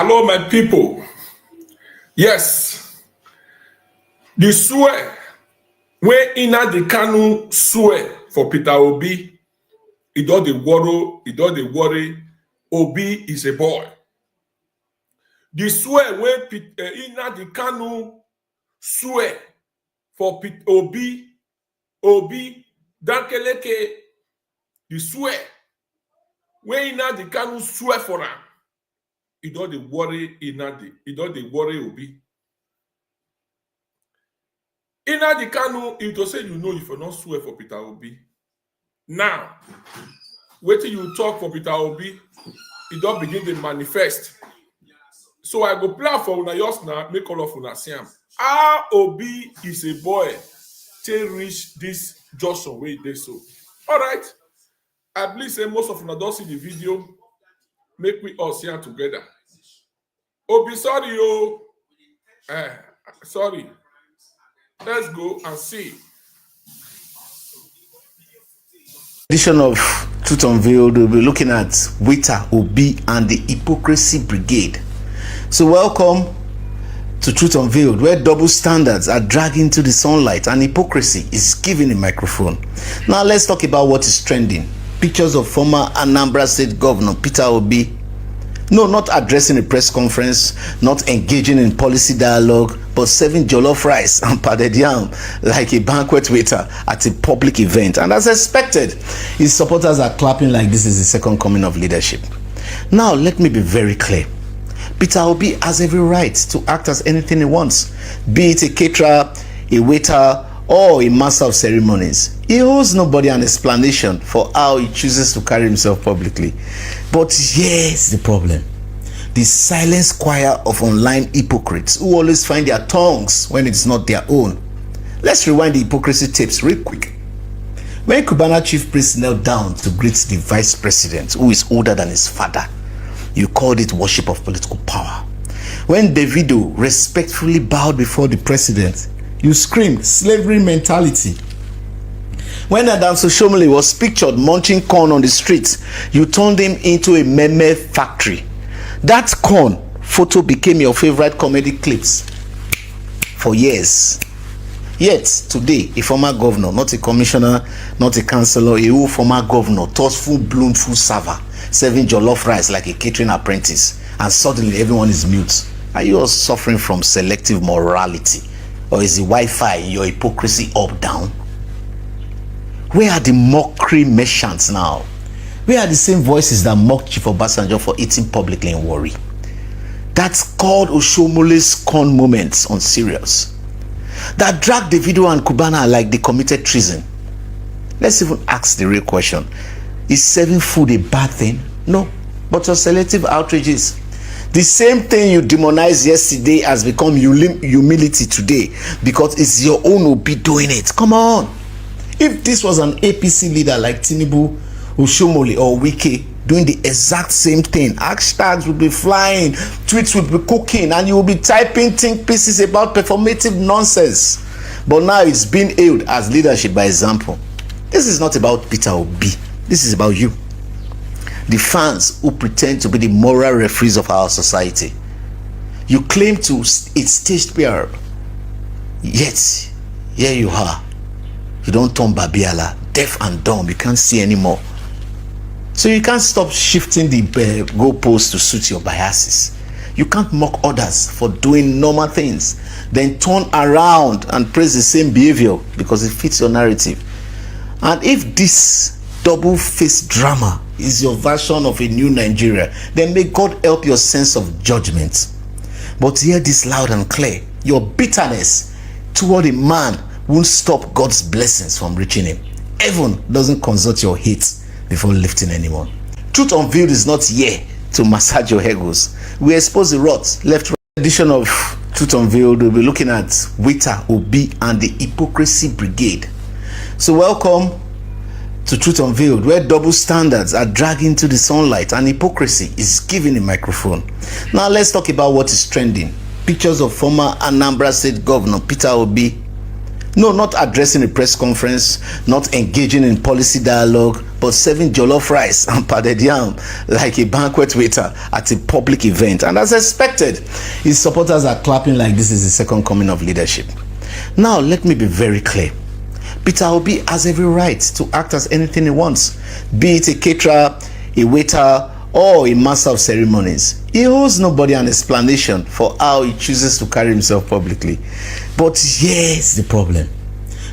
Hello, my people. Yes, the swear where inna the Kanu swear for Peter Obi, it don't dey worry. Obi is a boy. The swear where inna the Kanu swear for Obi, Dankeleke, the swear where inna the Kanu swear for am. It don't dey worry Obi. Inna the Kanu, it will say if you not swear for Peter Obi. Now, wait till you talk for Peter Obi, it don't begin to manifest. So I go play for una just now, make all of una see am. How Obi is a boy till reach this junction where they so. All right. I believe say most of una don't see the video. Make we all see am together. Obi, sorry, yo. Sorry. Let's go and see. Edition of Truth Unveiled, we'll be looking at Peter Obi and the hypocrisy brigade. So welcome to Truth Unveiled, where double standards are dragged into the sunlight and hypocrisy is given a microphone. Now let's talk about what is trending. Pictures of former Anambra State Governor Peter Obi. No, not addressing a press conference, not engaging in policy dialogue, but serving jollof rice and pounded yam like a banquet waiter at a public event. And as expected, his supporters are clapping like this is the second coming of leadership. Now, let me be very clear. Peter Obi has every right to act as anything he wants, be it a caterer, a waiter, or a master of ceremonies. He owes nobody an explanation for how he chooses to carry himself publicly. But here's the problem. The silent choir of online hypocrites who always find their tongues when it's not their own. Let's rewind the hypocrisy tapes real quick. When Cubana chief priest knelt down to greet the vice president who is older than his father, you called it worship of political power. When Davido respectfully bowed before the president, you screamed slavery mentality. When Adam Soshomole was pictured munching corn on the streets, you turned him into a meme factory. That corn photo became your favorite comedy clips for years. Yet today, a former governor, not a commissioner, not a councillor, a whole former governor, thus full-blown full server, serving jollof rice like a catering apprentice, and suddenly everyone is mute. Are you all suffering from selective morality? Or is the Wi-Fi in your hypocrisy up, down? Where are the mockery merchants now? Where are the same voices that mocked Chief Obasanjo for eating publicly in Warri? That's called Oshomole's corn moments on Serious. That dragged Davido and Cubana like they committed treason. Let's even ask the real question. Is serving food a bad thing? No, but your selective outrages. The same thing you demonized yesterday has become humility today because it's your own Obi doing it. Come on. If this was an APC leader like Tinubu, Oshomole or Wike doing the exact same thing, hashtags would be flying, tweets would be cooking, and you will be typing think pieces about performative nonsense. But now it's being hailed as leadership by example. This is not about Peter Obi. This is about you. The fans who pretend to be the moral referees of our society. You claim to it's staged PR, yet here you are. You don't turn Babiala, deaf and dumb. You can't see anymore. So you can't stop shifting the goalposts to suit your biases. You can't mock others for doing normal things, then turn around and praise the same behavior because it fits your narrative. And if this double-faced drama is your version of a new Nigeria, then may God help your sense of judgment. But hear this loud and clear. Your bitterness toward a man won't stop God's blessings from reaching him. Heaven doesn't consult your hate before lifting anyone. Truth Unveiled is not here to massage your egos. We expose the rot left. Edition of Truth Unveiled, we'll be looking at Peter Obi and the hypocrisy brigade. So welcome to Truth Unveiled, where double standards are dragged into the sunlight and hypocrisy is given a microphone. Now let's talk about what is trending. Pictures of former Anambra State Governor Peter Obi. No, not addressing a press conference, not engaging in policy dialogue, but serving jollof rice and pounded yam like a banquet waiter at a public event. And as expected, his supporters are clapping like this is the second coming of leadership. Now, let me be very clear. Peter Obi has every right to act as anything he wants, be it a caterer, a waiter, or a master of ceremonies. He owes nobody an explanation for how he chooses to carry himself publicly. But here's the problem.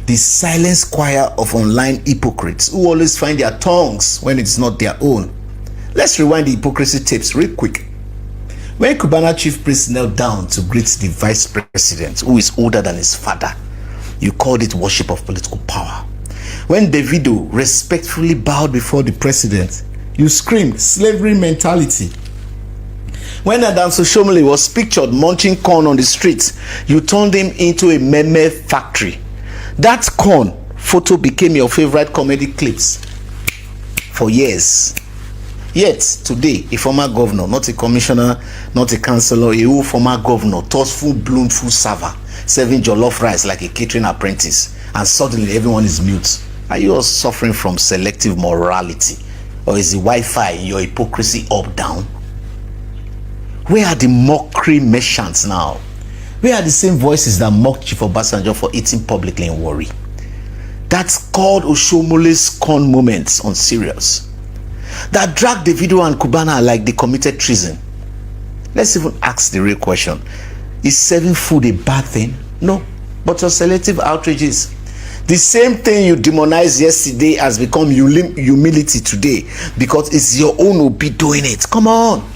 The silent choir of online hypocrites who always find their tongues when it's not their own. Let's rewind the hypocrisy tapes real quick. When Cubana chief priest knelt down to greet the vice president, who is older than his father, you called it worship of political power. When Davido respectfully bowed before the president, you screamed slavery mentality. When Adam Soshomole was pictured munching corn on the street, you turned him into a meme factory. That corn photo became your favorite comedy clips for years. Yet today, a former governor, not a commissioner, not a councillor, a former governor, taught full-blown full server, serving jollof rice like a catering apprentice, and suddenly everyone is mute. Are you all suffering from selective morality? Or is the Wi-Fi in your hypocrisy up down? Where are the mockery merchants now? Where are the same voices that mocked Chief Obasanjo for eating publicly in Warri? That's called Oshomole's corn moments on Serious. That dragged Davido and Cubana like they committed treason. Let's even ask the real question. Is serving food a bad thing? No, but your selective outrages. The same thing you demonized yesterday has become humility today because it's your own Obi doing it. Come on.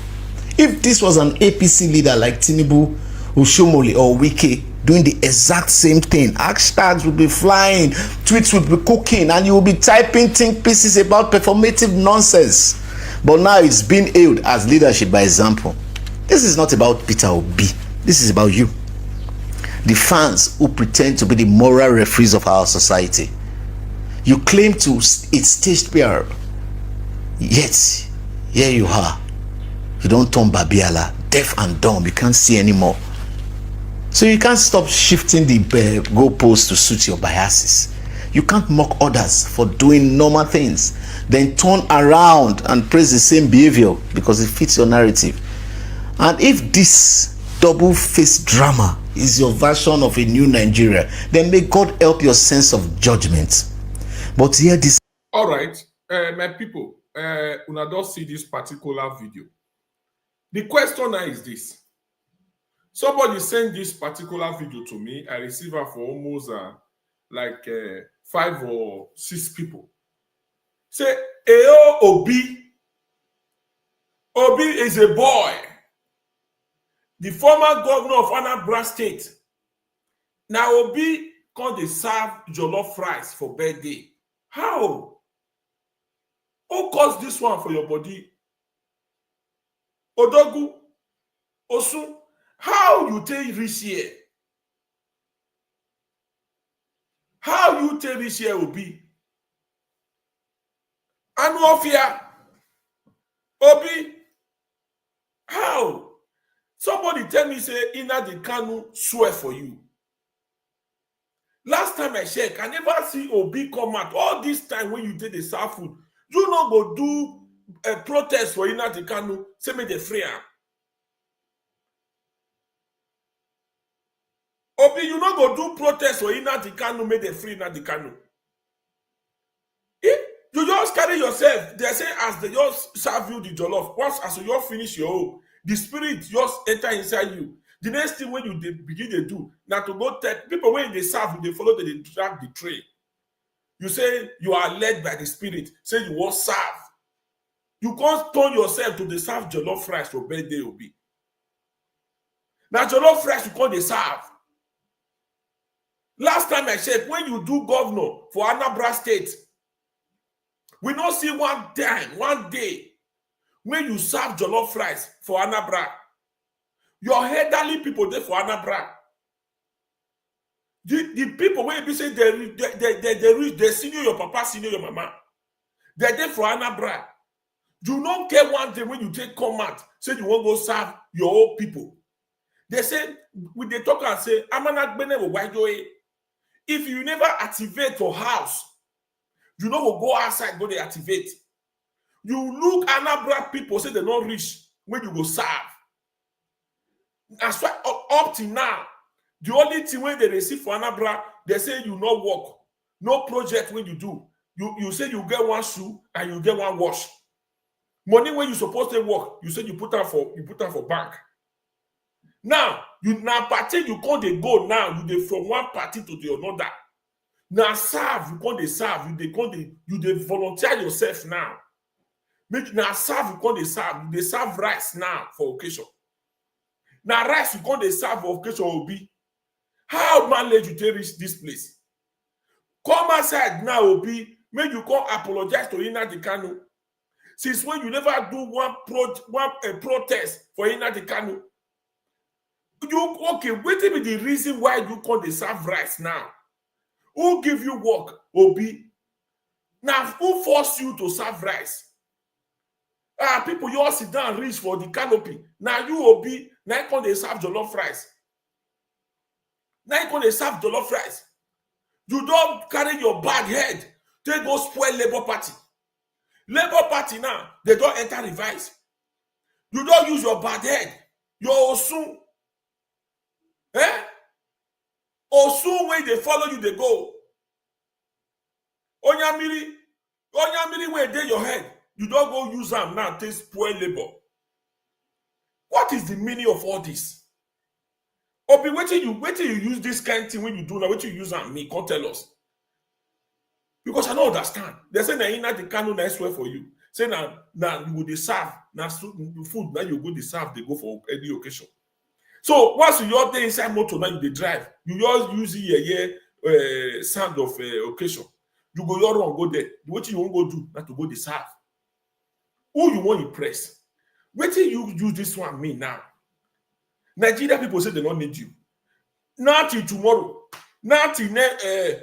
If this was an APC leader like Tinubu, Oshomole or Wike doing the exact same thing, hashtags would be flying, tweets would be cooking, and you will be typing think pieces about performative nonsense. But now it's being hailed as leadership by example. This is not about Peter Obi. This is about you. The fans who pretend to be the moral referees of our society. You claim to it's staged PR, yet here you are. You don't turn Babiala, deaf and dumb. You can't see anymore. So you can't stop shifting the goalposts to suit your biases. You can't mock others for doing normal things, then turn around and praise the same behavior because it fits your narrative. And if this double-faced drama is your version of a new Nigeria, then may God help your sense of judgment. But here this... All right, my people, una don't see this particular video. The question now is this. Somebody sent this particular video to me. I received her for almost 5 or 6 people. Say, Eo Obi. Obi is a boy. The former governor of Anambra State. Now Obi called the serve jollof rice for birthday. How? Who caused this one for your body? Odogu? Osun? How you take this year? How you take this year Obi? Anuofia? Obi? How? Somebody tell me, say, Nnamdi Kanu swear for you. Last time I checked, I never see Obi come out. All this time when you did the serve food, you not go do a protest for Nnamdi Kanu, say me the free am. Obi, you not go do protest for Nnamdi Kanu, make the free Nnamdi Kanu. You just carry yourself. They say as they just serve you the jollof, once as you just finish your own, the spirit just enter inside you. The next thing when you begin to do, now to go tell people when they serve, they follow, they drag the tray. You say you are led by the spirit. Say you want serve. You can't turn yourself to the serve jollof rice for birthday Obi. Now jollof rice you can't serve. Last time I checked, when you do governor for Anambra State, we don't see one day, when you serve jollof rice for Anambra. Your elderly people there for Anambra. The people when you say they senior your papa, senior your mama. They're there for Anambra. You don't care one day when you take command, say you won't go serve your old people. They say, when they talk and say, if you never activate your house, You know, will go outside, go they activate. You look Anambra people say they not reach when you go serve. That's why up till now, the only thing when they receive for Anambra, they say you not work. No project when you do. You say you get one shoe and you get one wash. Money when you supposed to work, you say you put that for bank. Now, party you can't they go now, you they from one party to the another. Now serve, you can't they serve, you they volunteer yourself now. Make now serve, you can't they serve rice now for occasion. Now rice you can't they serve for occasion will be. How manage you to reach this place? Come outside now will be, make you come apologize to Nnamdi Kanu. Since when you never do one protest for Nnamdi Kanu? Okay, what will be the reason why you can't they serve rice now? Who give you work, Obi? Now, who force you to serve rice? People, you all sit down and reach for the canopy. Now, you, Obi, now you can't they serve jollof rice. Now you can't they serve jollof rice. You don't carry your bad head. They go spoil Labour Party. Labour Party now, they don't enter revise. You don't use your bad head. Your Osun. Osun, when they follow you, they go. Onyamiri, where they your head. You don't go use them now, take spoil Labour. What is the meaning of all this? Obi, wait till you use this kind of thing when you do now, wait till you use them, me, can't tell us. Because I don't understand. They say that Nnamdi Kanu na swear for you. Say now you go serve, now food, now you go serve, they go for any occasion. So once you're there inside motor, now you drive, you just use sound of occasion. You go your wrong, go there. What you won't go do, not to go serve. Who you want to impress? Wait till you use this one, me now. Nigeria people say they don't need you. Not till tomorrow. Not till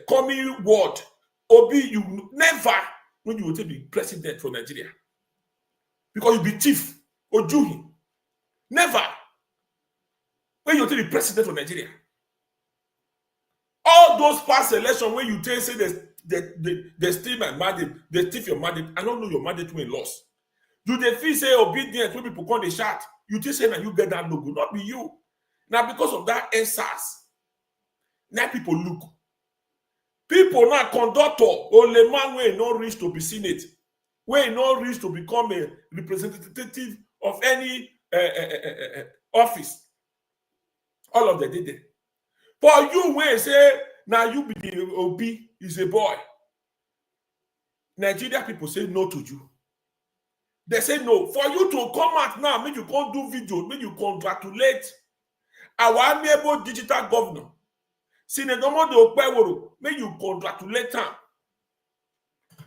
coming word. Obi, you never when you will be president for Nigeria. Because you be chief or Juhi. Never. When you will be president for Nigeria. All those past elections when you say they steal my mandate, they steal your mandate. I don't know your mandate when lost. Do they feel say obedient when people call the shot? You just say that you get that logo, not be you. Now because of that SARS, now people look. People now conductor only man wey no reach to be senate, wey no reach to become a representative of any office. All of them did it. For you wey say now you be the Obi is a boy. Nigeria people say no to you. They say no. For you to come out now, make you can't do video, make you congratulate our amiable digital governor. May you congratulate them.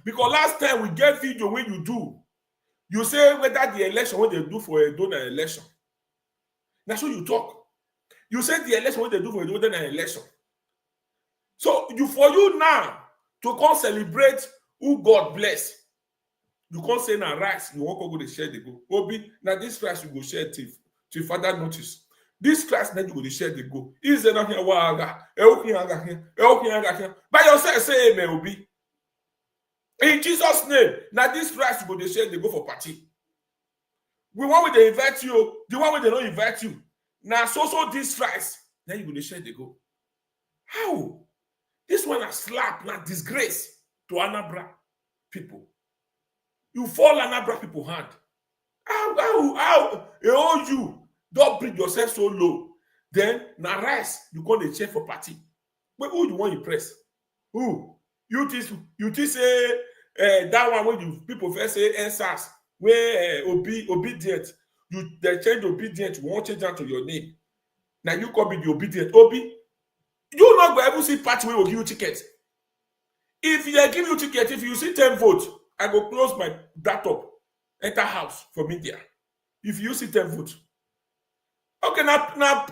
Because last time we get video when you do, you say whether the election, what they do for a donor election. That's what you talk. You say the election, what they do for a donor election. So for you now to come celebrate who God bless, you can't say now rice, you won't go to share the go. Obi, now this rice you go share till further notice. This class then you go to share the go. Is there not here? By yourself, say amen, Obi. In Jesus' name, now this class you go to share the go for party. We want when they invite you, the one when they don't invite you. Now, so this class, then you go to share the go. How? This one a slap, not disgrace to Anambra people. You fall Anambra people hand. How? You. Don't bring yourself so low. Then, now rise, you call the chair for party. But who you want to press? Who? You say that one when you people first say NSAS, where obedient, they change obedient, you won't change that to your name. Now you call me the obedient. Obi, you not go ever see party where will give you tickets. If they give you ticket, if you see 10 votes, I go close my laptop, enter house from India. If you see 10 votes. Okay, now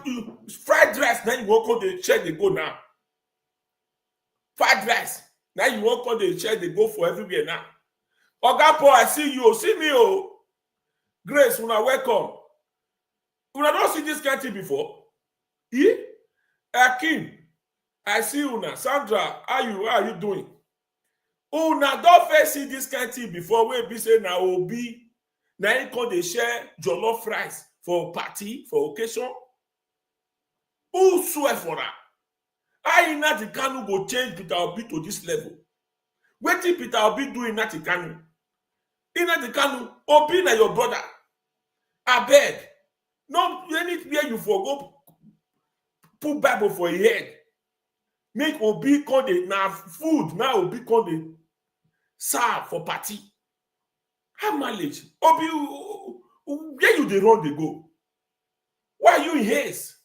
fried rice, then you walk on the chair, they go now. Fried rice, now you walk on the chair, they go for everywhere now. Oga Paul, I see you, see me, oh. Grace, una welcome. Una don't see this kind of thing before? Yeah? Akin, I see una. Sandra, how are you doing? Una don first see this kind thing before wey be say na Obi na him come dey share jollof rice for party, for occasion? Who swear for am? How Nnamdi Kanu go change Peter Obi to this level? Wetin Peter Obi do Nnamdi Kanu? Nnamdi Kanu, Obi na your brother. Abeg, no anywhere you for go put Bible for your head. Make Obi come dey na food now Obi come dey serve for party. How manage? Obi, where you dey run dey go? Why you in haste?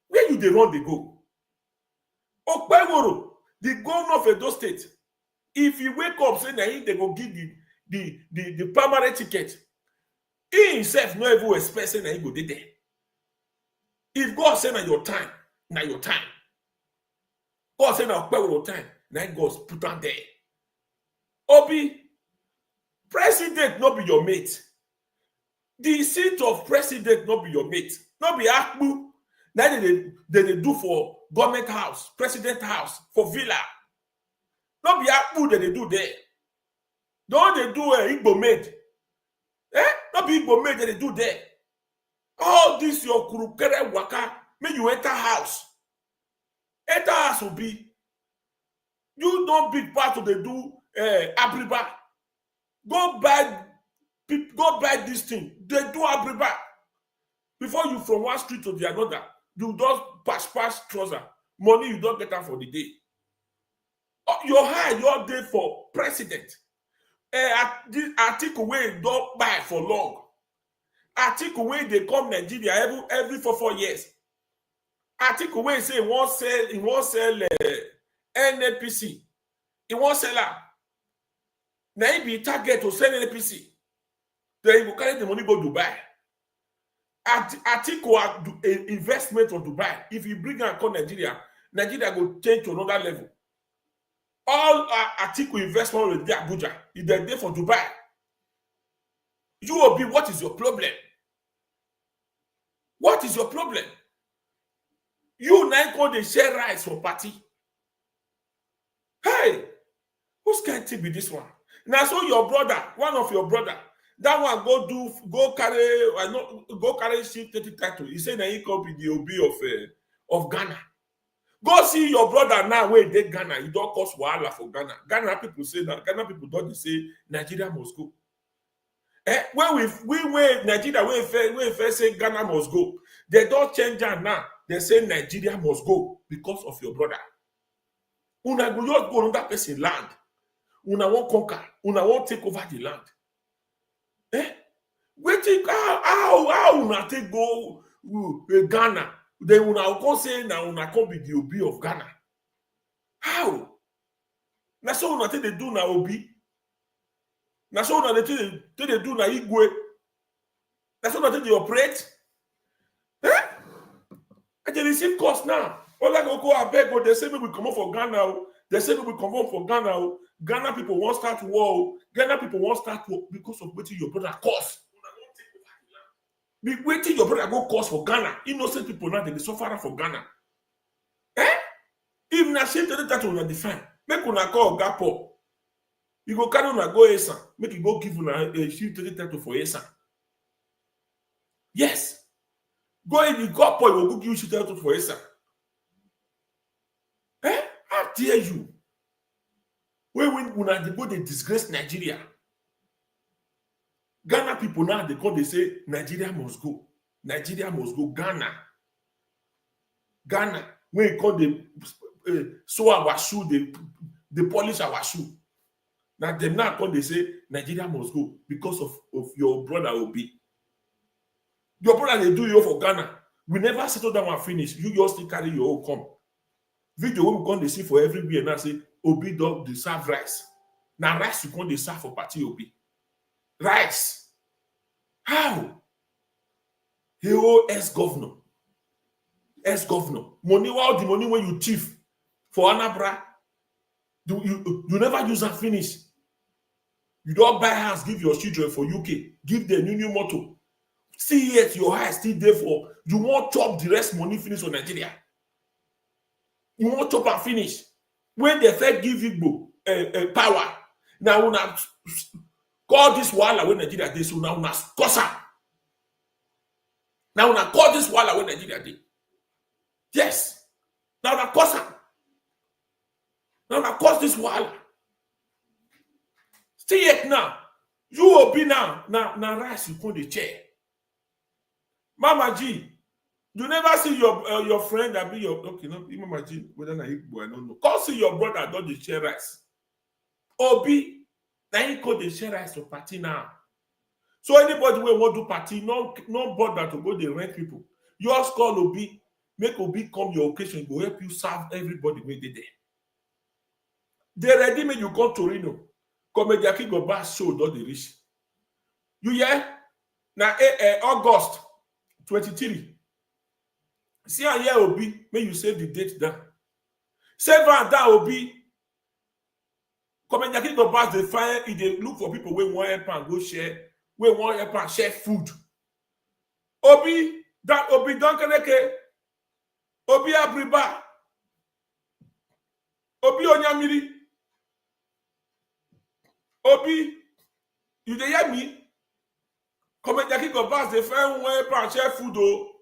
Where you dey run dey go? Okpebholo, the governor of Edo State, if he wake up say na him dey go give the primary ticket, he himself no even expect say na him go dey there. If God say na your time, na your time. God say na Okpebholo time, na him God put am there. Obi, president no be your mate. The seat of president no be your mate. No be Akpu. Now they do for government house, president house, for villa. No be Akpu that they do there. Don't they do Igbo made? No be Igbo made that they do there. All this your kurukere waka, make you enter house. Enter house will be. You don't be part of the do abriba. Go buy this thing. They do abriba. Before you from one street to the another, you just pass trouser. Money you don't get out for the day. Your high, your day for president. Article where don't buy for long. Article where they come Nigeria every 4 years. Article where say he won't sell NAPC. He won't sell her. Now he be target to sell NAPC. Then he will carry the money go Dubai. Atiku investment on Dubai. If you bring and come Nigeria will change to another level. All Atiku investment will be Abuja. If they're there for Dubai, you will be. What is your problem? What is your problem? You now call the share rights for party. Hey, who's going to be this one? Now, so your brother, one of your brother. That one go carry ship 30 title. He said that he could be the Obi of Ghana. Go see your brother now where they Ghana. He don't cause wahala for Ghana. Ghana people say that. Ghana people don't say Nigeria must go. When Nigeria we first say Ghana must go, they don't change that now. They say Nigeria must go because of your brother. Una go just go another person land. Una won't conquer. Una won't take over the land. Waiting how una take go Ghana? Then una come say now una come be the Obi of Ghana. How? Na so una take they do na Obi. Na so una take they do na Igwe. Na so una take they operate. And they receive cost now. All I go abeg go. They say we come out for Ghana. They say we come out for Ghana. Ghana people won't start war. Ghana people won't start war because of waiting your brother cause. Be waiting your brother go cause for Ghana. Innocent people now they suffer for Ghana. If na shame that una define, make una call Gapo. You go carry una go Esa. Make you go give una a shield title for Esa. Yes. Go in the Gapo, you will go give you shield title for Esa. How dare you? When they disgrace Nigeria, Ghana people now they say Nigeria must go. Nigeria must go. Ghana. When you call they sew our shoe, they polish our shoe. Now them now they say Nigeria must go because of your brother Obi. Your brother they do you for Ghana. We never settle down and finish. You just still carry your own come. Video we come they see for everywhere now say Obi don't deserve rice. Now rice you come they serve for party Obi. Rice. How? He owe ex-governor. Ex-governor. Money, wow, the money when you thief for Anambra, you never use and finish. You don't buy house, give your children for UK, give them new motor. See yet your house still there for you won't chop the rest money finish on Nigeria. You won't chop and finish. when they first give Igbo power, now una call this wahala when Nigeria dey, so now una cause am. Now una call this wahala when Nigeria dey. Yes. Now una cause am. Now una cause this wahala. Still yet now, you will be now rice you put the chair. Mama G, you never see your friend that be your okay, no, Mama G, whether na Igbo, I don't know. Come see your brother don dey share rice. Obi, now he go dey share rice for party now. So anybody wey want do party, no bother to go dey rent people. Yours call Obi, make Obi come your occasion, go help you serve everybody wey dey there. They ready make you come to Reno. Comedy King go back show don dey reach. You hear? Now August 23. See how here Obi, may you save the date down. Save and down Obi. Comedy King go back the fire. If they look for people wey want help and go share, wey want help and share food. Obi don't keleke. Obi Abriba. Obi Onyamiri. Obi, you dey hear me? Comment Jackie go pass the friend one help and share food. Oh,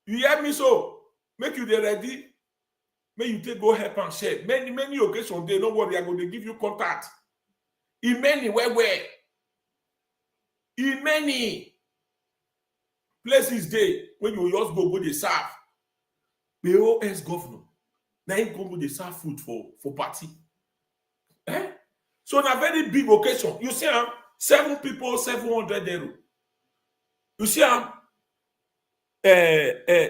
you hear me? So make you dey ready. Make you take go help and share. Many occasions there. No worry, I'm going to give you contact. In many where. In many places there when you just go dey serve. POS governor. Now he go dey serve food for party. So na very big occasion. You see 7 people, 700 euro. You see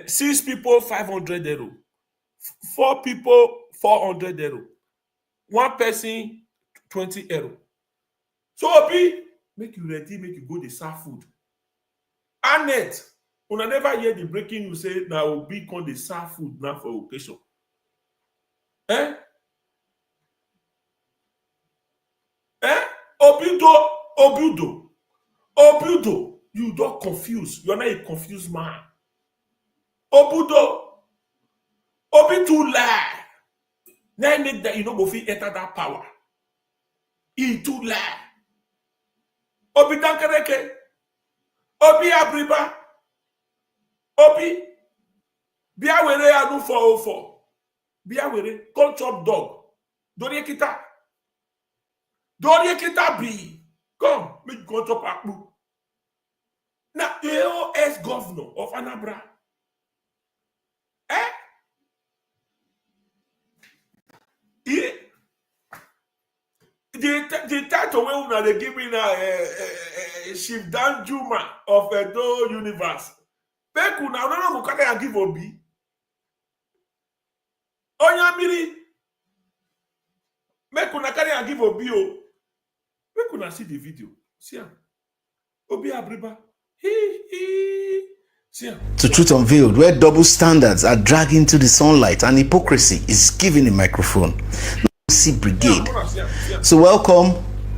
6 people, 500 euro. 4 people, 400 euro. 1 person, 20 euro. So Obi, make you ready, make you go dey serve food. Annette, una never hear the breaking news say na Obi come dey serve food now for occasion. Obudo, you don't confuse. You're not a confused man. Obudo, Obi too lie. Now make that you know go fit enter that power. He too lie. Obi Dankereke, Obi Abriba, Obi, Biawere anu 404. Biawere, come chop dog. Doriye kita be. Come, make you go chop akpu. Now, AOS governor of Anambra. The title when they give me now, Chief Dan Juma of Edo Universe. Peku now, no go carry and give Obi. Onyamiri. Make una carry and give Obi o. Make una see the video. See am. Obi Abriba. See am. To Truth Unveiled, where double standards are dragged into the sunlight and hypocrisy is given a microphone. See Brigade. So welcome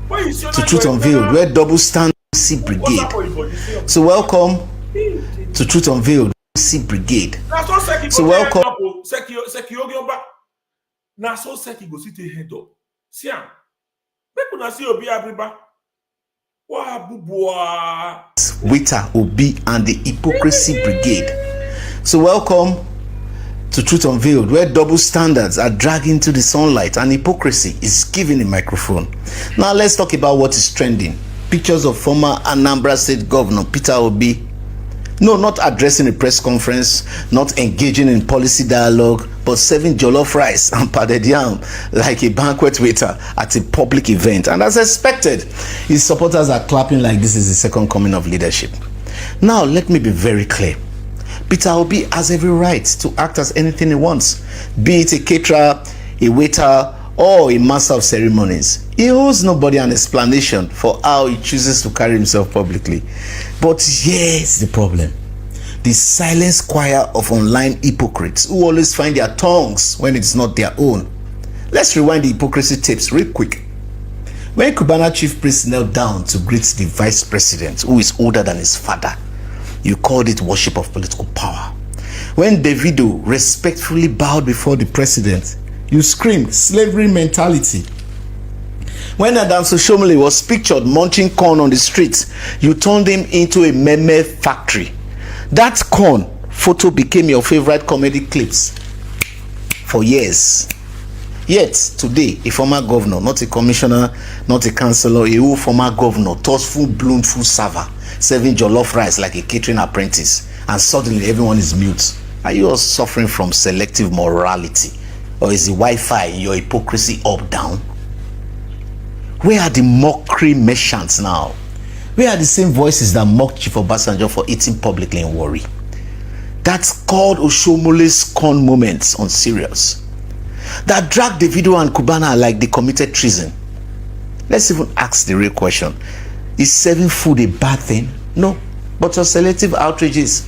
to Truth Unveiled, where double standards see Brigade. So welcome to Truth Unveiled, see Brigade. So welcome. Na so Seki go sit head up. See am. Make una see Obi Abriba. Wa bubua. Waiter Obi and the Hypocrisy Brigade. So welcome to Truth Unveiled, where double standards are dragged into the sunlight and hypocrisy is given a microphone. Now let's talk about what is trending. Pictures of former Anambra State Governor Peter Obi. No, not addressing a press conference, not engaging in policy dialogue, but serving jollof rice and pounded yam like a banquet waiter at a public event. And as expected, his supporters are clapping like this is the second coming of leadership. Now, let me be very clear. Peter Obi has every right to act as anything he wants, be it a caterer, a waiter, or a master of ceremonies. He owes nobody an explanation for how he chooses to carry himself publicly. But here's the problem. The silent choir of online hypocrites who always find their tongues when it's not their own. Let's rewind the hypocrisy tapes real quick. When Cubana chief priest knelt down to greet the vice president, who is older than his father, you called it worship of political power. When Davido respectfully bowed before the president, You scream slavery mentality. When Adam Soshomole was pictured munching corn on the streets, you turned him into a meme factory. That corn photo became your favorite comedy clips for years. Yet today, a former governor, not a commissioner, not a councillor, a whole former governor, toss full-blown food server, serving jollof rice like a catering apprentice, and suddenly everyone is mute. Are you all suffering from selective morality? Or is the Wi-Fi in your hypocrisy up, down? Where are the mockery merchants now? Where are the same voices that mocked Chief Obasanjo for eating publicly in Warri? That's called Oshomole's corn moments on Serious. That dragged Davido and Cubana like they committed treason. Let's even ask the real question. Is serving food a bad thing? No, but your selective outrages.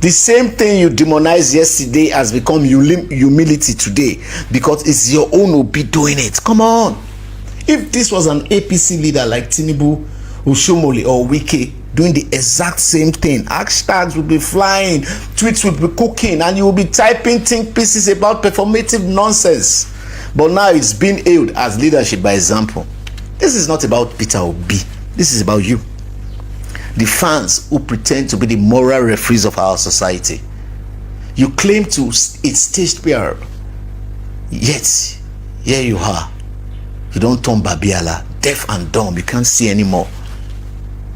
The same thing you demonized yesterday has become humility today because it's your own Obi doing it. Come on. If this was an APC leader like Tinubu, Oshomole or Wike doing the exact same thing, hashtags will be flying, tweets will be cooking, and you will be typing think pieces about performative nonsense. But now it's being hailed as leadership by example. This is not about Peter Obi. This is about you. The fans who pretend to be the moral referees of our society. You claim to it's staged PR, yet here you are. You don't turn Babiala, deaf and dumb. You can't see anymore.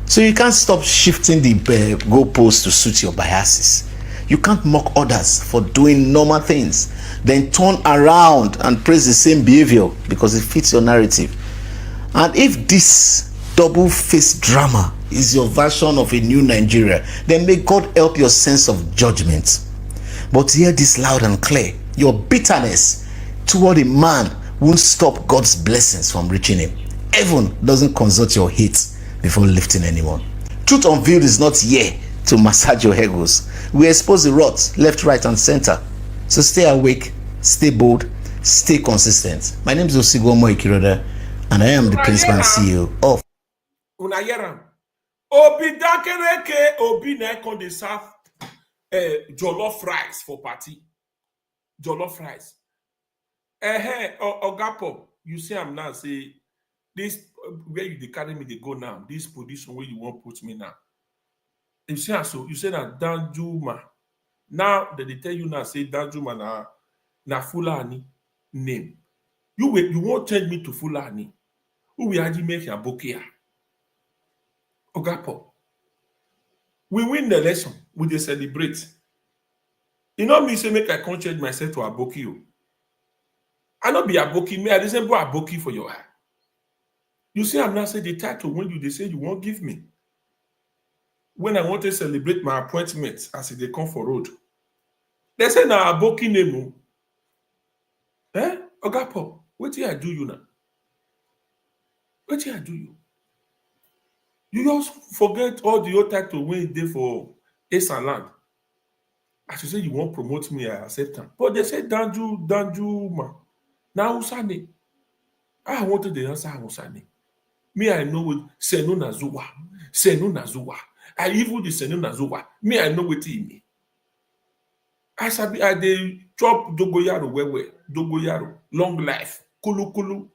So you can't stop shifting the goalposts to suit your biases. You can't mock others for doing normal things, then turn around and praise the same behavior because it fits your narrative. And if this double-faced drama is your version of a new Nigeria, then may God help your sense of judgment. But hear this loud and clear. Your bitterness toward a man won't stop God's blessings from reaching him. Heaven doesn't consult your hate before lifting anyone. Truth Unveiled is not here to massage your egos. We expose the rot left, right, and center. So stay awake, stay bold, stay consistent. My name is Osigomo Ikiroda, and I am the principal CEO of Unayeram. Obi dakereke Obi nekon de serve jollof rice for party. Jollof rice. Ogapo, you see I'm now say this where you dey carry me they go now. This position where you want put me now. You see so you say that Danjuma. Now that they tell you now say Danjuma na Fulani name. You won't change me to Fulani. Who will actually make your bokia? Ogapo. We win the election. We dey celebrate. You know me say make I can't change myself to Aboki. I not be Aboki, me I resemble Aboki for your eye. You see, I'm not saying the title when they say you won't give me. When I want to celebrate my appointment as they come for road. They say na Aboki name. Ogapo, what did I do you now? What did I do you? You just forget all the old title when they for Ace and Land. As you say you won't promote me, I accept them. But they say Danju ma. Now Usane. I wanted the answer Usane. Me, I know with Senu Nazuwa. Senu Nazuwa. I even the Senu Nazuwa. Me, I know what it mean. I sabi I dey chop dogoyaro wewe. Dogoyaro. Long life. Kulu kulu.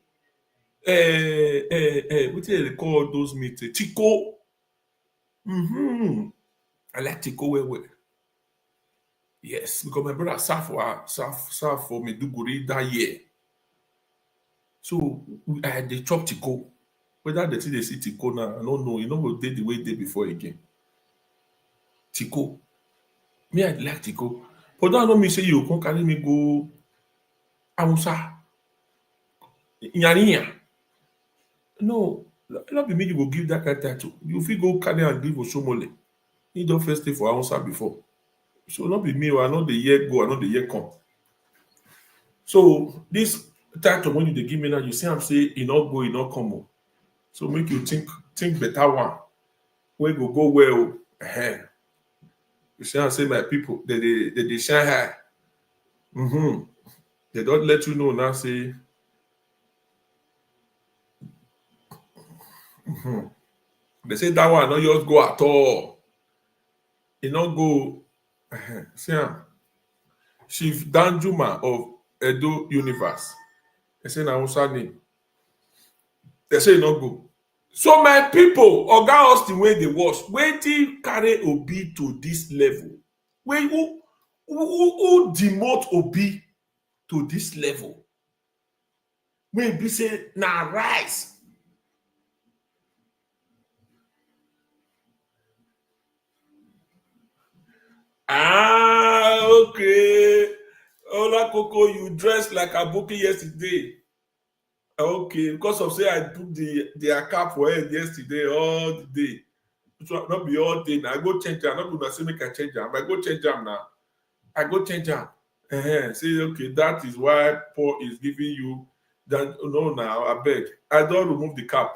What do they call those meat? Tico. I like Tico wewe. Yes, because my brother served for Meduguri that year. So I they chop Tico. Whether they see they see Tico now, I don't know. You know what they the way they before again. Tico. Me, I like Tico. But don't know me say you can carry me go Amusa. Nyaniya. No, not be me you go give that kind of title. You feel go carry and give Oshomole. He don't first stay for Amusa before. So not be me, I know the year go, I know the year come. So this title when you give me now, you see I'm say it not go, it not come. So make you think better one. When you go well, you see I say my people, they shine high. They don't let you know now say they say that one not yours go at all. It not go. See, Chief Danjuma of Edo Universe. They say na Hausa name. They say e no go. So my people, Oga Austin wey dey watch, wetin carry Obi to this level? Who demote Obi to this level? Wey be say na rise. Okay. Ola Koko, you dressed like Aboki yesterday. Okay, because of say I put their cap for head yesterday all the day. So not be all day. Now I go change am. Not gonna say make I change am. I go change am now. I go change am. Say okay, that is why Paul is giving you that. No, now I beg. I don't remove the cap.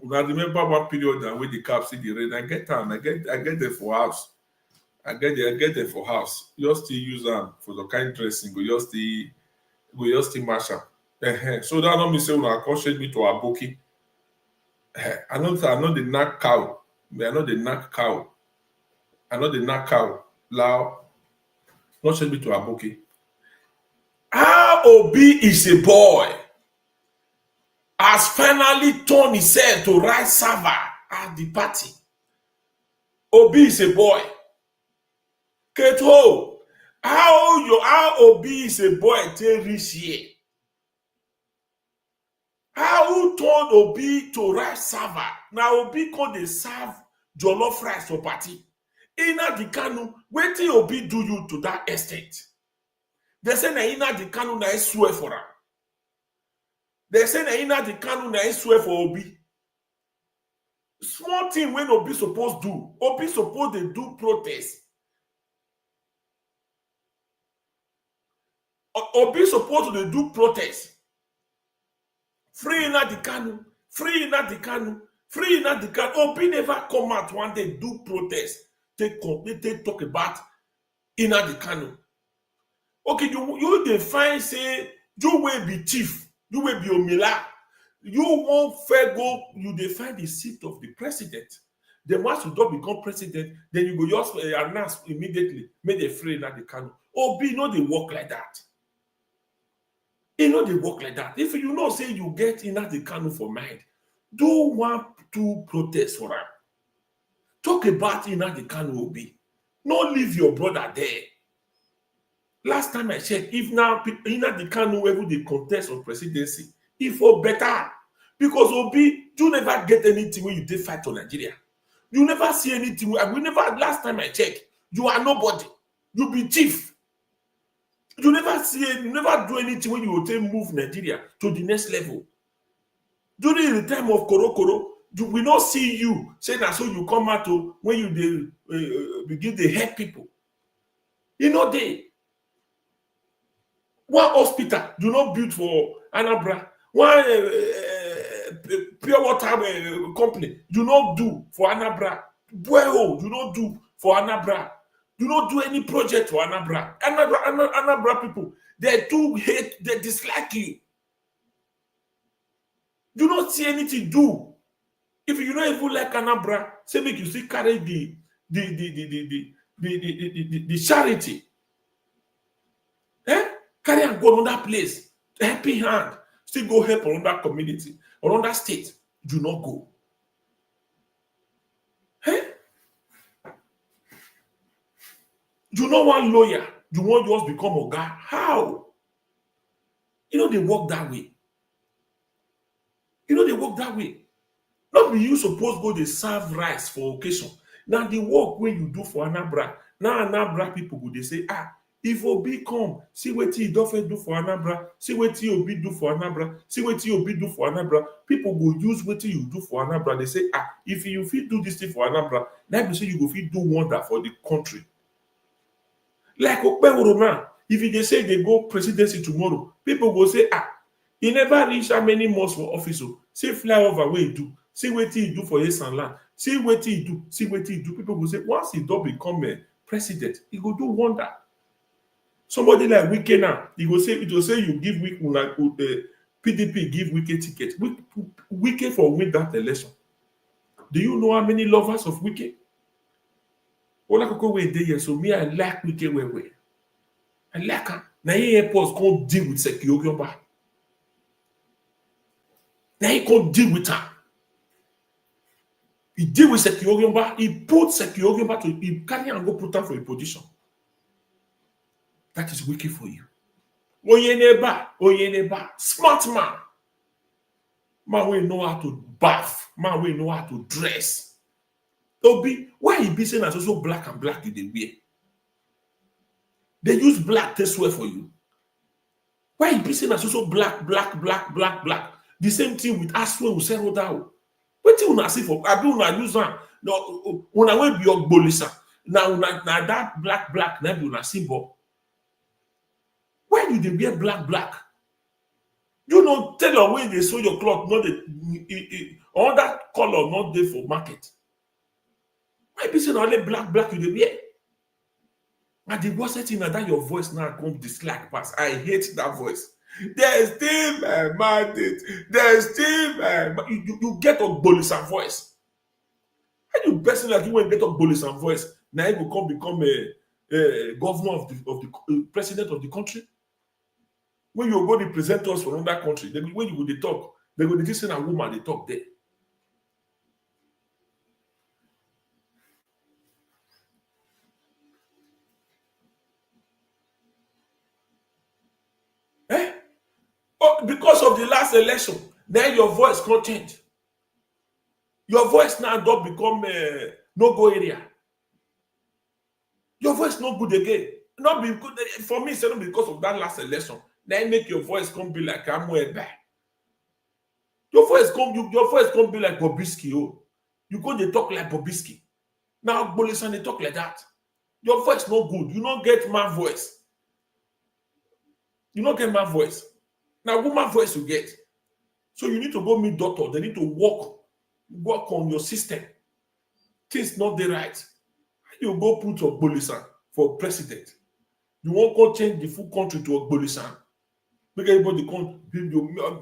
Now remember one period now with the cap see the rain. I get am. I get them for house. I get them for house. You still use them for the kind dressing. Go just still mash am. So that not mean say una come change me to Aboki. I know the knack cow. I know the knack cow. I know the knack cow. Now, not change me to Aboki. How Obi is a boy has finally turned himself to right server at the party. Obi is a boy. Keto, how Obi is a boy till reach here? How who turned Obi to right server? Now Obi come dey serve jollof rice for party. Nnamdi Kanu, wetin Obi do you to that extent? They say na Nnamdi Kanu na swear for am. They say na Nnamdi Kanu na swear for Obi. Small thing when Obi suppose do. Obi suppose dey do protest. Obi suppose dey do protest. Free Nnamdi Kanu, free Nnamdi Kanu, free Nnamdi Kanu. Obi never come out one day do protest. Take talk about Nnamdi Kanu. Okay, you define say you will be chief, you will be Omila. You won't fair go, you define the seat of the president. Then once you don't become president, then you go just announce immediately, make the free Nnamdi Kanu. Obi no dey work like that. E no dey work like that. If you know say you get Nnamdi Kanu for mind, do 1-2 protest for am. Talk about Nnamdi Kanu Obi. No leave your brother there. Last time I checked, if now Nnamdi Kanu ever dey contest on presidency, e for better. Because Obi, you never get anything when you dey fight for Nigeria. You never see anything. Last time I checked, you are nobody. You be chief. You never do anything when you will take move Nigeria to the next level. During the time of Koro, we not see you say that so you come out to when you begin to help people. You know one hospital do not build for Anambra. One pure water company do not do for Anambra. Well, do not do for Anambra. Do not do any project for Anambra. Anambra people, they do hate, they dislike you. Do not see anything do. If you don't even like Anambra, say make you still carry the charity. Carry and go another place. Helping hand. Still go help another community, another state. Do not go. You know one lawyer, you want just become a guy. How? You know they work that way. Not be you supposed go dey serve rice for occasion. Now the work when you do for Anambra, now Anambra people go dey say, if Obi come, see wetin he don fit do for Anambra, see wetin Obi do for Anambra, see wetin Obi do for Anambra. People go use wetin you do for Anambra. They say, if you fit do this thing for Anambra, that means you go fit do wonder for the country. Like Okpeworo now, if they say they go presidency tomorrow, people go say, he never reach how many months for office. See flyover where he do. See what he do for his land. See what he do. See what he do. People go say, once he don't become a president, he go do wonder. Somebody like Wike now, it will say you give Wike, PDP give Wike ticket. Wike for win that election. Do you know how many lovers of Wike? Ola Koko wey dey here, so me I like Wike well. I like her. Now he help us can't deal with Sekiogi. Now he can't deal with her. He deal with Sekiogi. He put Sekiogi to he carry and go put her for a position. That is wicked for you. Oyeneba, smart man. Man we know how to bath. Man we know how to dress. Obi, why he be saying as also black and black they wear? They use black to swear for you. Why he be saying as also black? The same thing with Aswe who say down. What you wanna see for? I do not use one. No, when I will be your bolisa. Now that black never una symbol. Why do they wear black? You know, tell them when they sew your cloth, not the all that color not there for market. Why be saying only black you they wear? And the worst thing that your voice now come dislike pass. I hate that voice. There's still my mandate. There's still you get a Bolisan voice. And you person like you when get a Bolisan voice, now you will become a governor of the president of the country. When you go to present us for another country, then when you go to talk, they go to send a woman they talk there. Oh, because of the last election, then your voice can't change. Your voice now don't become no-go area. Your voice not good again. Not be good for me, it's not because of that last election. Then make your voice come be like Amwebe. Your voice come be like Bobrisky. Oh. You go they talk like Bobrisky. Now Bolisan they talk like that. Your voice not good. You don't get my voice. You don't get my voice. Now, woman voice you get. So you need to go meet doctor. They need to work on your system. Things not the right. You go put your Bolisan for president. You won't go change the full country to a Bolisan. Make everybody come.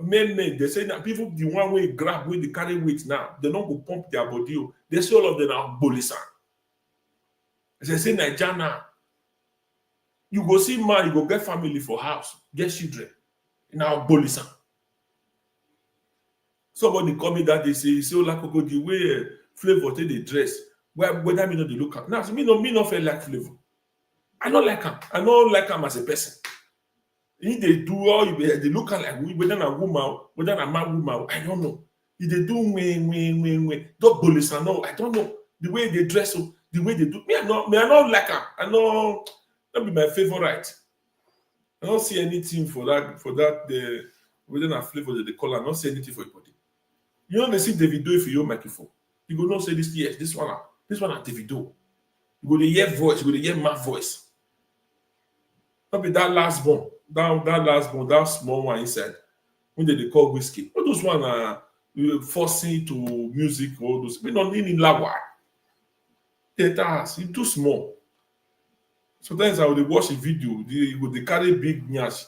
Men, they say that people the one way grab with the carry weight now. They don't go pump their body. They say all of them are Bolisan. They say Nigeria. You go see man, you go get family for house, get children. Now Bolisan. Somebody call me that they say like the way Flavor take the dress. Whether me not the look at now, me not feel like Flavor. I don't like him. I don't like him as a person. If they do all they look like whether a woman, whether a man woman, I don't know. If they do when don't Bolisan, no, I don't know. The way they dress, the way they do. I don't like him. I know that be my favorite. I don't see anything for that. Within a flavor that they call. I don't see anything for anybody. You know they see Davido if you don't microphone. You go not say this. Yes, this one are Davido. You go to hear voice. You go to hear my voice. Not be that last one. That small one inside. When they call whiskey. All those one are forcing to music. All those. We don't need in lawa. It's too small. Sometimes I would watch a video. They carry big nyash.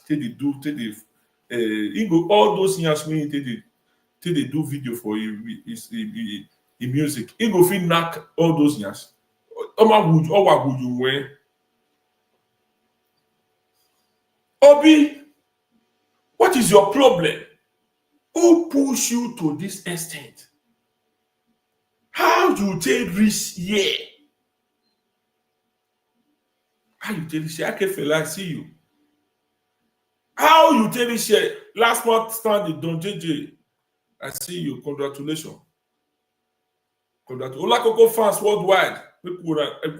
All those nyash when they do video for you in music. He go fit knock all those nyash. What would you wear? Obi, what is your problem? Who push you to this extent? How you take reach here? How you tell this? I can feel like see you. How you tell this? Last month stand Don JJ. I see you. Congratulations. Ola Koko fans worldwide.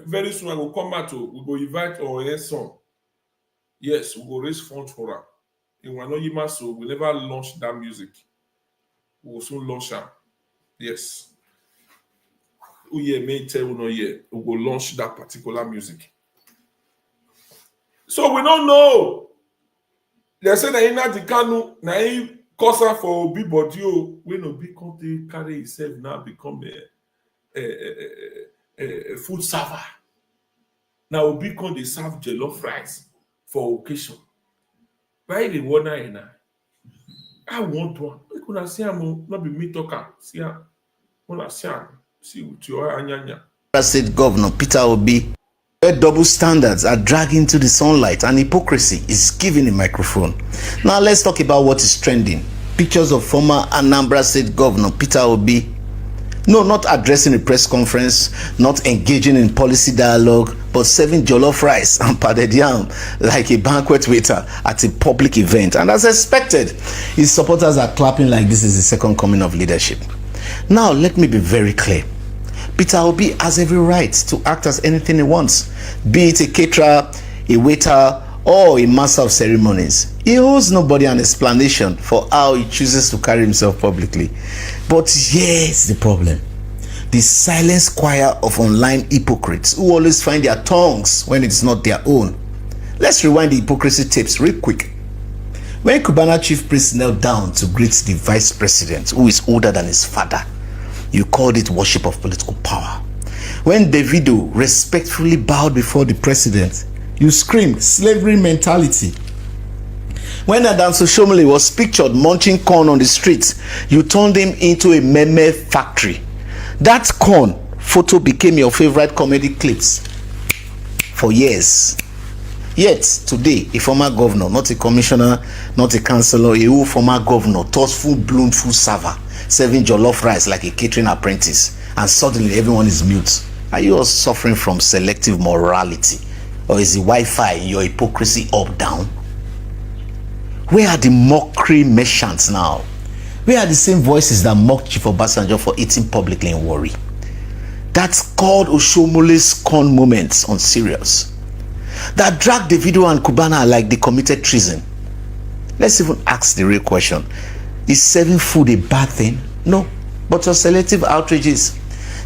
Very soon I will come out to we go invite our son. Yes, we go raise funds for her. In Wanoyima, so we never launch that music. We will soon launch her. Yes. Oh yeah, may tell you no yeah. We will launch that particular music. So we don't know. They say that in the Kanu, na he cause her for Obi body. When Obi can't carry himself now become a food server. Now Obi can't they serve jollof rice for occasion. Why the one now? I want one. We could see him not be me talker. See him. Wanna see him. See with your anyanya. State Governor Peter Obi. where double standards are dragged into the sunlight and hypocrisy is given a microphone. Now let's talk about what is trending. Pictures of former Anambra State Governor Peter Obi. No, not addressing a press conference, not engaging in policy dialogue, but serving jollof rice and pounded yam like a banquet waiter at a public event. And as expected, his supporters are clapping like this is the second coming of leadership. Now, let me be very clear. Peter Obi has every right to act as anything he wants, be it a caterer, a waiter, or a master of ceremonies. He owes nobody an explanation for how he chooses to carry himself publicly. But here's the problem. The silent choir of online hypocrites who always find their tongues when it's not their own. Let's rewind the hypocrisy tapes real quick. When Cubana chief priest knelt down to greet the vice president who is older than his father, you called it worship of political power. When Davido respectfully bowed before the president, you screamed slavery mentality. When Adam Soshomole was pictured munching corn on the street, you turned him into a meme factory. That corn photo became your favorite comedy clips for years. Yet today, a former governor, not a commissioner, not a councillor, a whole former governor, thus full-blown full server, serving jollof rice like a catering apprentice, and suddenly everyone is mute. Are you all suffering from selective morality? Or is the Wi-Fi in your hypocrisy up down? Where are the mockery merchants now? Where are the same voices that mocked Chief Obasanjo for eating publicly in Warri? That's called Oshomole's corn moments on Serious. That dragged Davido and Cubana like they committed treason. Let's even ask the real question. Is serving food a bad thing? No, but your selective outrages.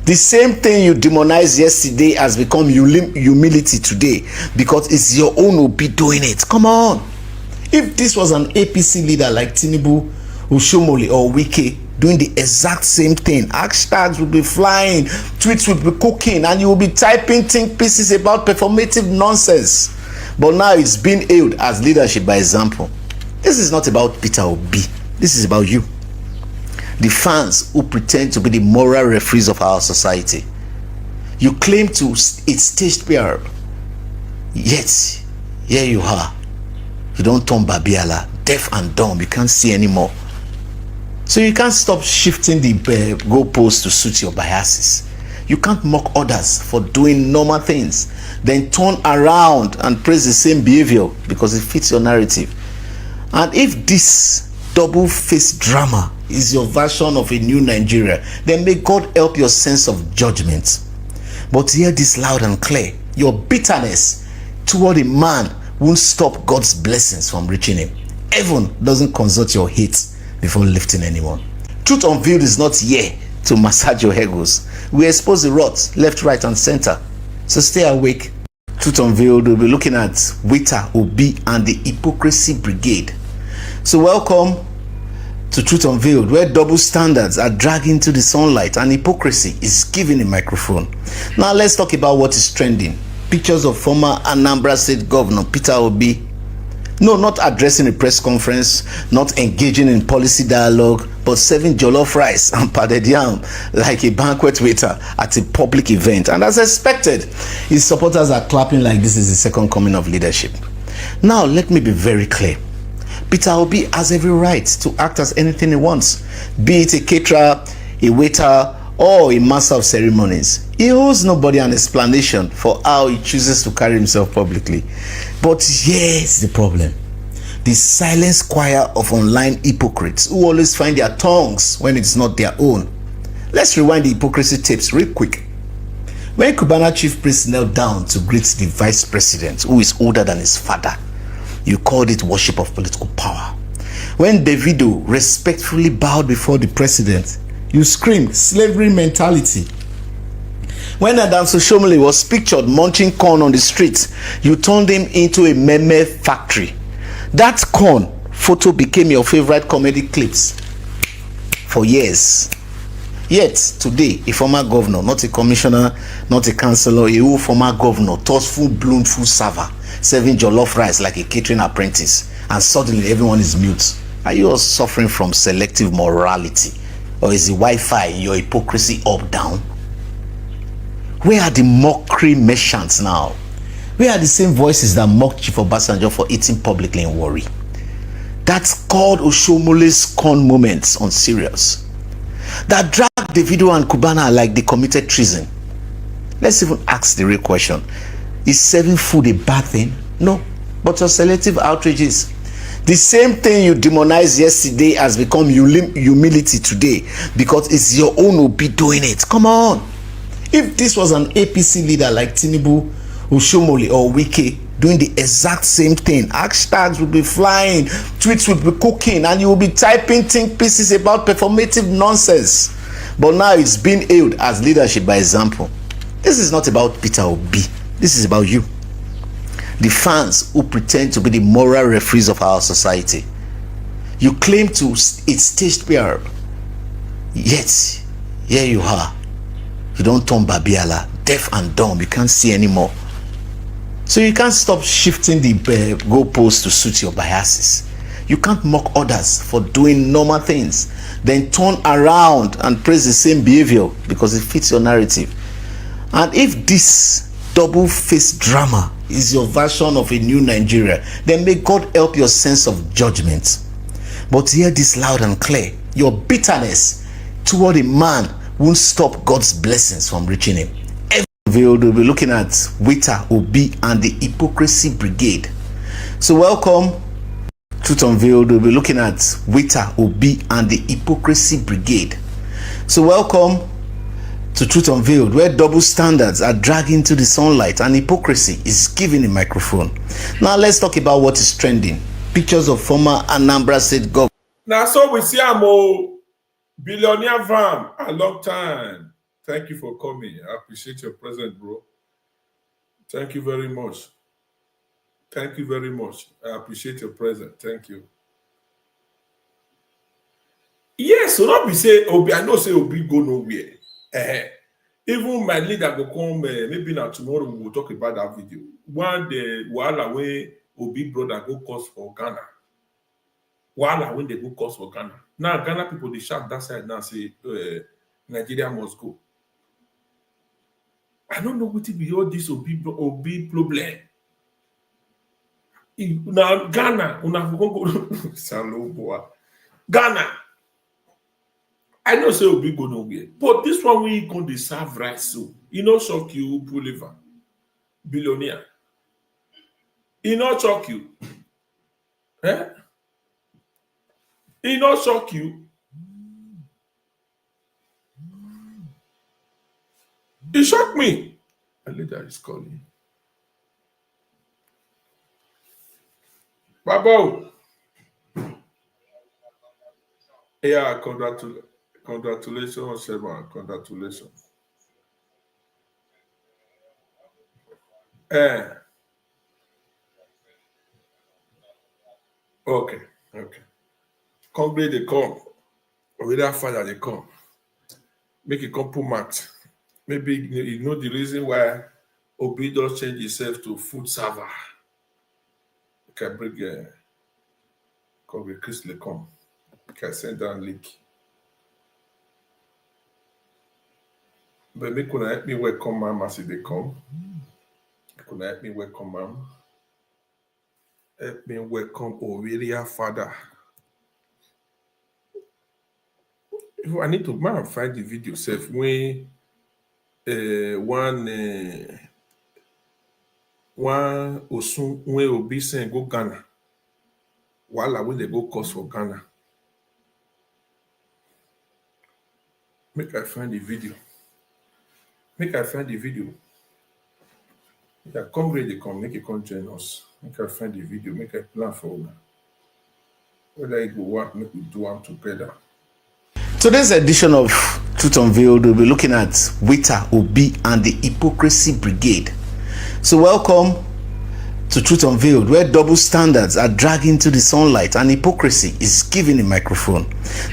The same thing you demonized yesterday has become humility today because it's your own Obi doing it. Come on. If this was an APC leader like Tinubu, Oshomole or Wike doing the exact same thing, hashtags will be flying, tweets will be cooking, and you will be typing think pieces about performative nonsense. But now it's being hailed as leadership by example. This is not about Peter Obi. This is about you. The fans who pretend to be the moral referees of our society. You claim to it's staged PR, yet here you are. You don't turn Babiala, deaf and dumb. You can't see anymore. So you can't stop shifting the goalposts to suit your biases. You can't mock others for doing normal things, then turn around and praise the same behavior because it fits your narrative. And if this double-faced drama is your version of a new Nigeria, then may God help your sense of judgment. But hear this loud and clear. Your bitterness toward a man won't stop God's blessings from reaching him. Heaven doesn't consult your hate before lifting anyone. Truth Unveiled is not here to massage your egos. We expose the rods left, right, and center. So stay awake. Truth Unveiled will be looking at Peter Obi and the hypocrisy brigade. So welcome to Truth Unveiled, where double standards are dragged into the sunlight and hypocrisy is given a microphone. Now let's talk about what is trending. Pictures of former Anambra State Governor Peter Obi. No, not addressing a press conference, not engaging in policy dialogue, but serving jollof rice and pounded yam like a banquet waiter at a public event. And as expected, his supporters are clapping like this is the second coming of leadership. Now, let me be very clear. Peter Obi has every right to act as anything he wants, be it a caterer, a waiter, or a master of ceremonies. He owes nobody an explanation for how he chooses to carry himself publicly. But here's the problem. The silent choir of online hypocrites who always find their tongues when it's not their own. Let's rewind the hypocrisy tapes real quick. When Cubana chief priest knelt down to greet the vice president who is older than his father, you called it worship of political power. When Davido respectfully bowed before the president, you screamed slavery mentality. When Adam Soshomole was pictured munching corn on the street, you turned him into a meme factory. That corn photo became your favorite comedy clips for years. Yet today, a former governor, not a commissioner, not a councillor, a whole former governor, thus full-blown full server, serving jollof rice like a catering apprentice, and suddenly everyone is mute. Are you all suffering from selective morality? Or is the Wi-Fi in your hypocrisy up down? Where are the mockery merchants now? Where are the same voices that mocked Chief Obasanjo for eating publicly in Warri? That's called Oshomole's corn moments on Serious. That dragged Davido and Cubana like they committed treason. Let's even ask the real question. Is serving food a bad thing? No, but your selective outrages. The same thing you demonized yesterday has become humility today because it's your own Obi doing it. Come on. If this was an APC leader like Tinubu, Oshomole or Wike doing the exact same thing, hashtags will be flying, tweets will be cooking, and you will be typing think pieces about performative nonsense. But now it's being hailed as leadership by example. This is not about Peter Obi. This is about you. The fans who pretend to be the moral referees of our society. You claim to it's staged PR, yet here you are. You don't turn Babiala, deaf and dumb. You can't see anymore. So you can't stop shifting the goalposts to suit your biases. You can't mock others for doing normal things, then turn around and praise the same behavior because it fits your narrative. And if this double-faced drama is your version of a new Nigeria, then may God help your sense of judgment. But hear this loud and clear. Your bitterness toward a man won't stop God's blessings from reaching him. Every video we'll be looking at Wita, Obi, and the hypocrisy brigade. So welcome. Truth Unveiled, we'll be looking at Wita, Obi, and the hypocrisy brigade. So welcome to Truth Unveiled, where double standards are dragged into the sunlight and hypocrisy is given a microphone. Now let's talk about what is trending. Pictures of former Anambra State governor. Now, so we see I'm billionaire Vam, a long time. Thank you for coming. I appreciate your presence, bro. Thank you very much. Thank you very much. I appreciate your presence. Thank you. Yes, so not be say Obi. I know say Obi go nowhere. Even my leader go come. Maybe now tomorrow we will talk about that video. One day, while way Obi brother go cause for Ghana. While when they go cause for Ghana. Now Ghana people they shout that side now say Nigeria must go. I don't know what it be all this Obi problem. Now Ghana, go Ghana. I know say Obi go nowhere, but this one we going to serve rice so. You know shock you, Bolivar, billionaire. You know shock you, eh? You know shock you. It shocked me. A leader is calling. Babo. Yeah, congratulations, Sheba. Congratulations. Okay. Congrats, they come. Or whether father they come. Make it come put max. Maybe you know the reason why Obi does change himself to food server. Can bring Chris Lecom. Can send down link. But me could help me welcome mom as they come. Could help me welcome mom. Help me welcome Owiria father. If I need to man find the video self when one Osun when Obi saying go Ghana. While when they go course for Ghana. Make I find the video. Yeah, come ready, come make it come join us. Make I find the video, make a plan for me. Whether it go work, make we do one together. Today's edition of Truth Unveiled, we'll be looking at Wita, Obi, and the hypocrisy brigade. So welcome to Truth Unveiled, where double standards are dragged into the sunlight and hypocrisy is given a microphone.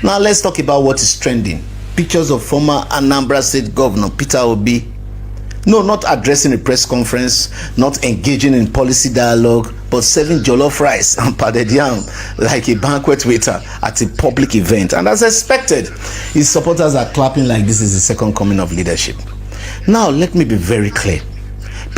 Now let's talk about what is trending. Pictures of former Anambra State Governor Peter Obi. No, not addressing a press conference, not engaging in policy dialogue, but serving jollof rice and pounded yam like a banquet waiter at a public event. And as expected, his supporters are clapping like this is the second coming of leadership. Now, let me be very clear.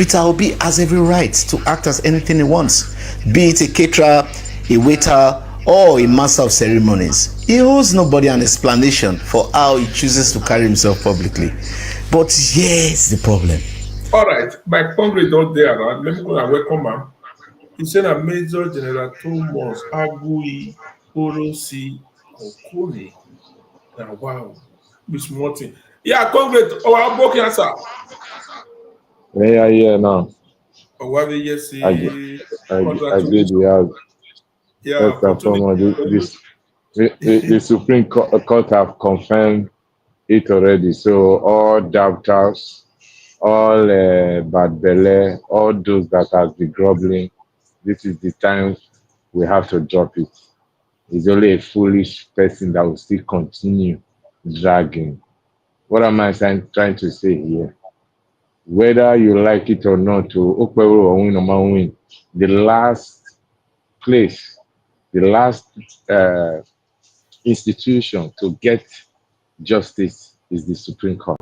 Peter Obi has every right to act as anything he wants, be it a caterer, a waiter, or a master of ceremonies. He owes nobody an explanation for how he chooses to carry himself publicly. But here's the problem. All right, my Congress not there around. Let me go and welcome him. He said a Major General Thomas Agui Orosi Okuni. Now, wow, Miss Martin. Yeah, Congress. Oh, I'm working, sir. Yeah, now. Oh, what yes, I did congratulations. the house. Yeah, First and foremost, the Supreme Court have confirmed it already. So all doubters, all bad belly, all those that have been groveling, this is the time we have to drop it. It's only a foolish person that will still continue dragging. What am I trying to say here? Whether you like it or not, to Okpero or win or man win, the last place, the last institution to get justice is the Supreme Court.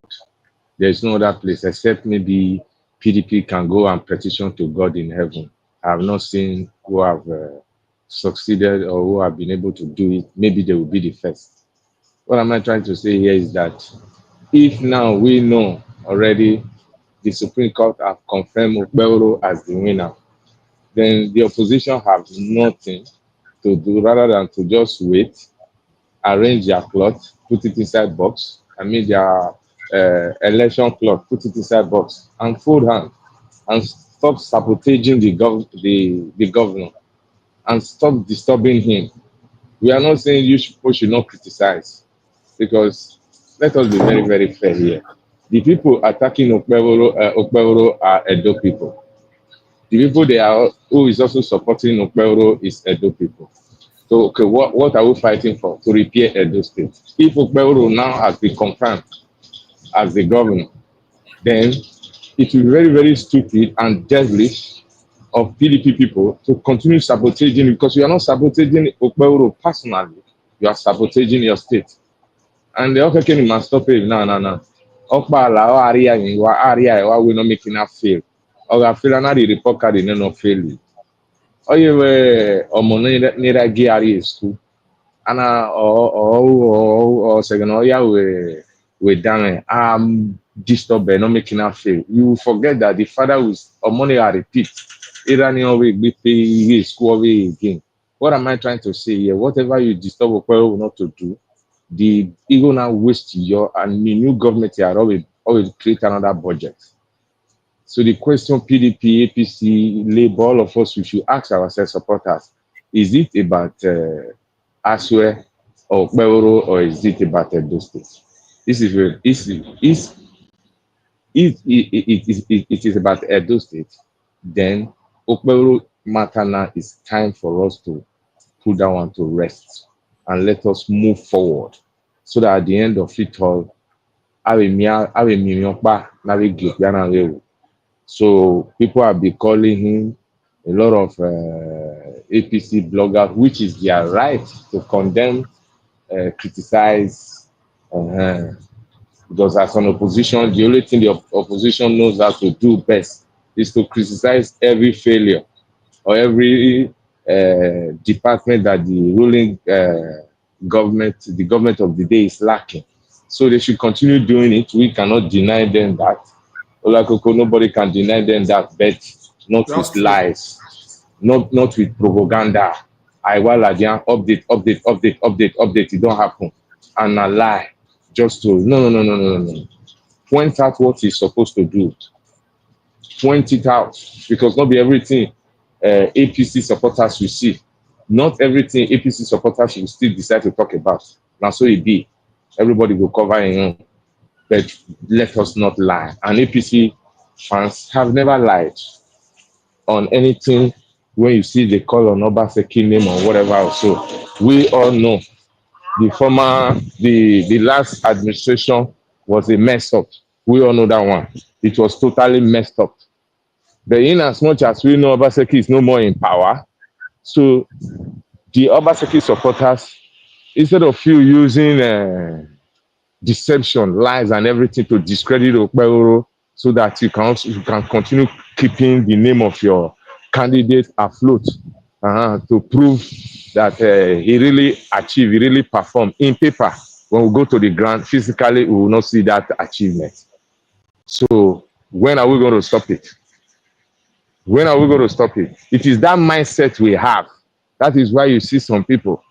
There is no other place except maybe PDP can go and petition to God in heaven. I have not seen who have succeeded or who have been able to do it. Maybe they will be the first. What am I trying to say here is that if now we know already the Supreme Court have confirmed Okpero as the winner, then the opposition have nothing to do rather than to just wait, arrange their cloth, put it inside box. I mean their election cloth, put it inside box, and fold hand, and stop sabotaging the governor, and stop disturbing him. We are not saying people should not criticize, because let us be very, very fair here. The people attacking Okpero are Edo people. The people who is also supporting Okpero is Edo people. So, okay, what are we fighting for? To repair Edo State. If Okpero now has been confirmed as the governor, then it will be very, very stupid and devilish of PDP people to continue sabotaging, because you are not sabotaging Okpero personally, you are sabotaging your state. And the okay can must stop it. No. Okpala area in your area why we not making a fail. Or I feel another report card in no fail. Oh, you were near a gear school. Ana or second oh yeah we done disturbed not making a fail. You forget that the father was money I repeat. Either we pay school away again. What am I trying to say here? Whatever you disturb Okpero not to do, the ego now waste your and the new government here always create another budget. So the question PDP, APC, Labour, all of us, we should ask ourselves, supporters, is it about Aswe or Okpero, or is it about Edo State? This is very, it is about Edo State, then Okpero matter now is time for us to put that one to rest and let us move forward, so that at the end of it all, so people have been calling him a lot of APC bloggers, which is their right to condemn, criticize, because as an opposition, the only thing the opposition knows how to do best is to criticize every failure or every department that the ruling government, the government of the day is lacking. So they should continue doing it. We cannot deny them that. Nobody can deny them that, but not with lies, not with propaganda. Update. It don't happen. And a lie. Just to no. Point out what he's supposed to do. Point it out, because not be everything APC supporters will see. Not everything APC supporters will still decide to talk about. Now so it be. Everybody will cover him. But let us not lie. And APC fans have never lied on anything. When you see the call on Obaseki name or whatever else. So we all know the last administration was a mess up. We all know that one. It was totally messed up. But in as much as we know Obaseki is no more in power, so the Obaseki supporters, instead of you using deception, lies, and everything to discredit Okpero, so that you can continue keeping the name of your candidate afloat to prove that he really achieved, he really performed. In paper, when we go to the ground, physically, we will not see that achievement. So when are we going to stop it? When are we going to stop it? It is that mindset we have. That is why you see some people.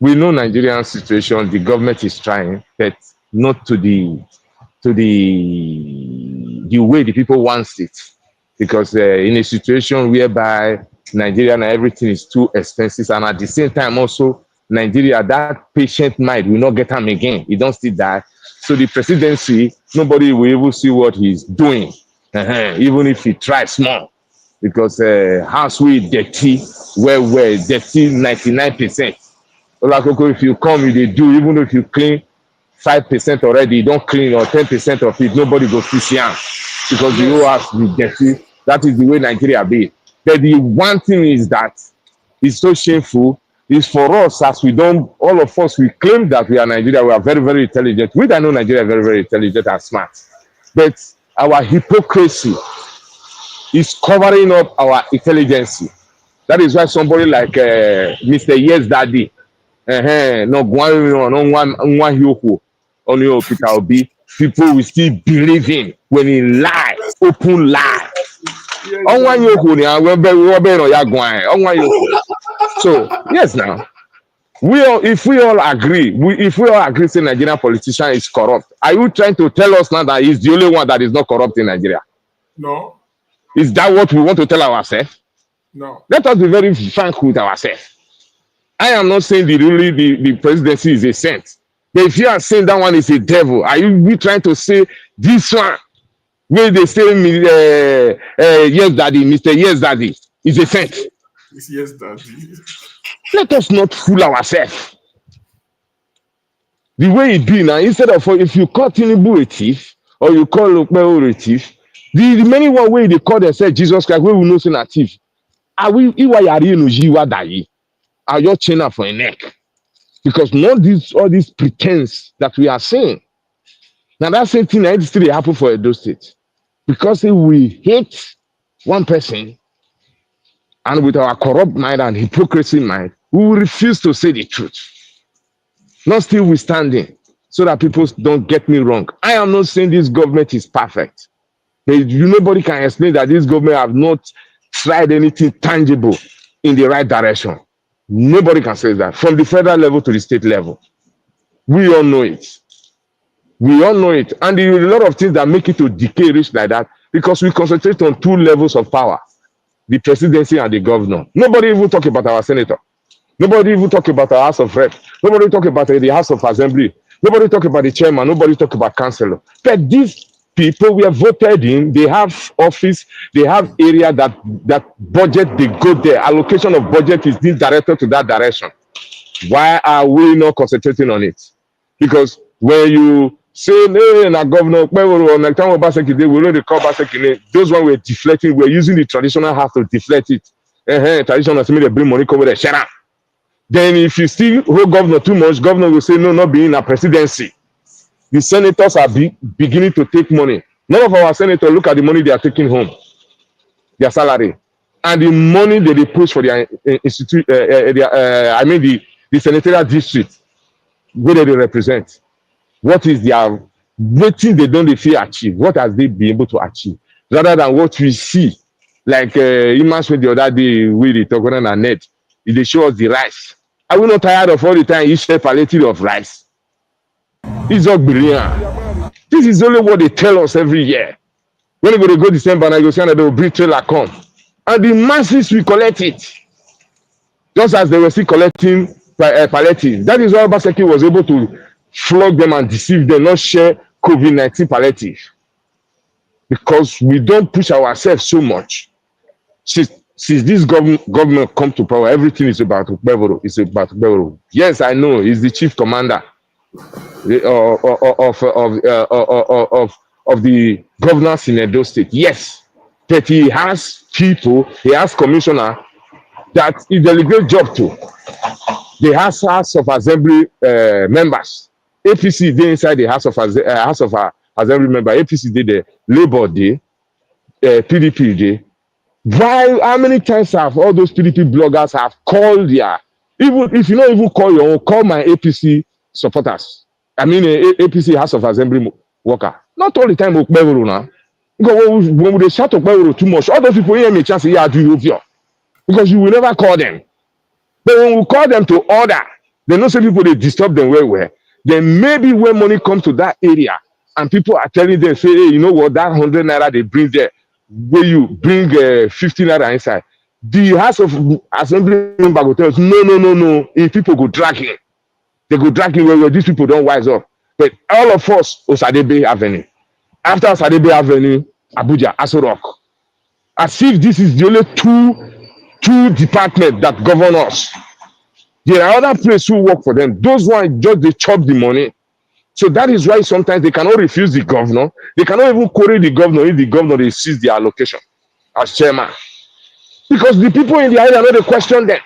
We know Nigerian situation, the government is trying, but not to the way the people want it. Because in a situation whereby Nigeria and everything is too expensive, and at the same time also Nigeria, that patient mind will not get him again. He don't see that. So the presidency, nobody will even see what he's doing, even if he tries small. Because house we dirty, dirty 99%. If you come, you do, even if you clean 5% already, you don't clean or 10% of it, nobody goes to see him. Because the whole house will be dirty. That is the way Nigeria be. But the one thing is that it's so shameful is for us, as we don't, all of us, we claim that we are Nigeria, we are very, very intelligent. We don't know Nigeria very, very intelligent and smart. But our hypocrisy is covering up our intelligence. That is why somebody like Mr. Yes Daddy, no on your Peter Obi, people will still believe him when he lie, open lie. So yes, now if we all agree, say Nigerian politician is corrupt, are you trying to tell us now that he's the only one that is not corrupt in Nigeria? No. Is that what we want to tell ourselves? No. Let us be very frank with ourselves. I am not saying the presidency is a saint. But if you are saying that one is a devil, are you trying to say this one where they say yes daddy, Mr. Yes Daddy is a saint? It's yes daddy. Let us not fool ourselves. The way it be now, instead of if you call Tinubu a thief or you call Okpeo a thief, the many one way they call themselves Jesus Christ, we will know say a thief. Are we are your chain for a neck? Because not all these pretense that we are saying. Now that same thing that still happen for Edo State. Because we hate one person and with our corrupt mind and hypocrisy mind, we will refuse to say the truth. Not still withstanding, so that people don't get me wrong. I am not saying this government is perfect. But nobody can explain that this government have not tried anything tangible in the right direction. Nobody can say that. From the federal level to the state level. We all know it. We all know it. And there are a lot of things that make it to decay rich like that because we concentrate on two levels of power. The presidency and the governor. Nobody even talk about our senator. Nobody even talk about our House of Rep. Nobody talk about the House of Assembly. Nobody talk about the chairman. Nobody talk about councillor. But these people we have voted in, they have office, they have area that budget, they go there. Allocation of budget is being directed to that direction. Why are we not concentrating on it? Because when you say, no, na governor, we already call Baseki, those one were deflecting, we're using the traditional half to deflect it. Traditional, they bring money, cover the shut up. Then if you still hold governor too much, governor will say, no, not being a presidency. The senators are beginning to take money. None of our senators look at the money they are taking home, their salary, and the money that they push for their institute. The senatorial district where they represent. What is their waiting? They don't feel achieve. What has they been able to achieve? Rather than what we see, like imagine the other day with the Togonan and Net, they show us the rice. Are we not tired of all the time you share palliative of rice? It's not brilliant. This is only what they tell us every year. When they go December and I go say they will bring trailer come. And the masses will collect it. Just as they were still collecting palliative. That is why Baseki was able to flog them and deceive them, not share COVID-19 palliative. Because we don't push ourselves so much. Since this government come to power, everything is about Ukbevoro. It's about Ukbevoro. Yes, I know, he's the chief commander of the governors in Edo State. Yes, but he has people, he has commissioner that he delegate job to. They have House of Assembly members. APC dey inside the House of Assembly member. APC did the Labour Day, PDP Day, Why? How many times have all those PDP bloggers have called their, even if you don't even call your own, call my APC supporters. I mean, APC House of Assembly worker. Not all the time, Okpeboro now. Because when they shout Okpeboro too much, all those people hear me chance, yeah, do you, because you will never call them. But when we call them to order, they know some people they disturb them where. Then maybe when money comes to that area and people are telling them, say, hey, you know what, that 100 naira they bring there, where you bring 50 naira inside. The House of Assembly member will tell us, no. If people go drag him, they go drag him where these people don't wise up. But all of us, Osadebe Avenue. After Osadebe Avenue, Abuja, Aso Rock. As if this is the only two departments that govern us. There are other places who work for them. Those ones just they chop the money. So that is why sometimes they cannot refuse the governor. They cannot even query the governor if the governor they seize their allocation as chairman. Because the people in the area know they question them.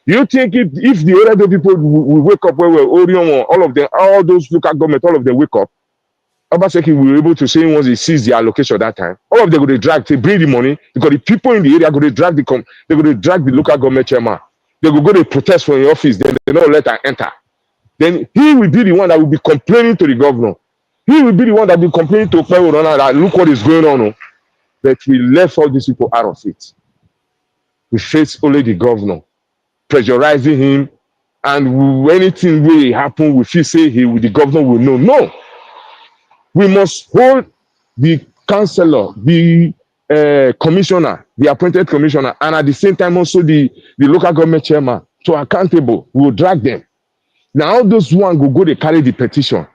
You think if the other people will wake up where Orion, all of them, all those local government, all of them wake up, Obaseki will be able to say once they seize the allocation that time, all of them go to drag, they bring the money, because the people in the area go to drag they go to drag the local government chairman. They will go to protest from the office, then they don't let her enter. Then he will be the one that will be complaining to the governor. He will be the one that will be complaining to Okpeboro that look what is going on. But we left all these people out of it. We face only the governor, pressurizing him, and when anything will happen, we feel say the governor will know. No. We must hold the councillor, the commissioner, the appointed commissioner, and at the same time also the local government chairman to accountable. We will drag them. Now all those ones will go to carry the petition,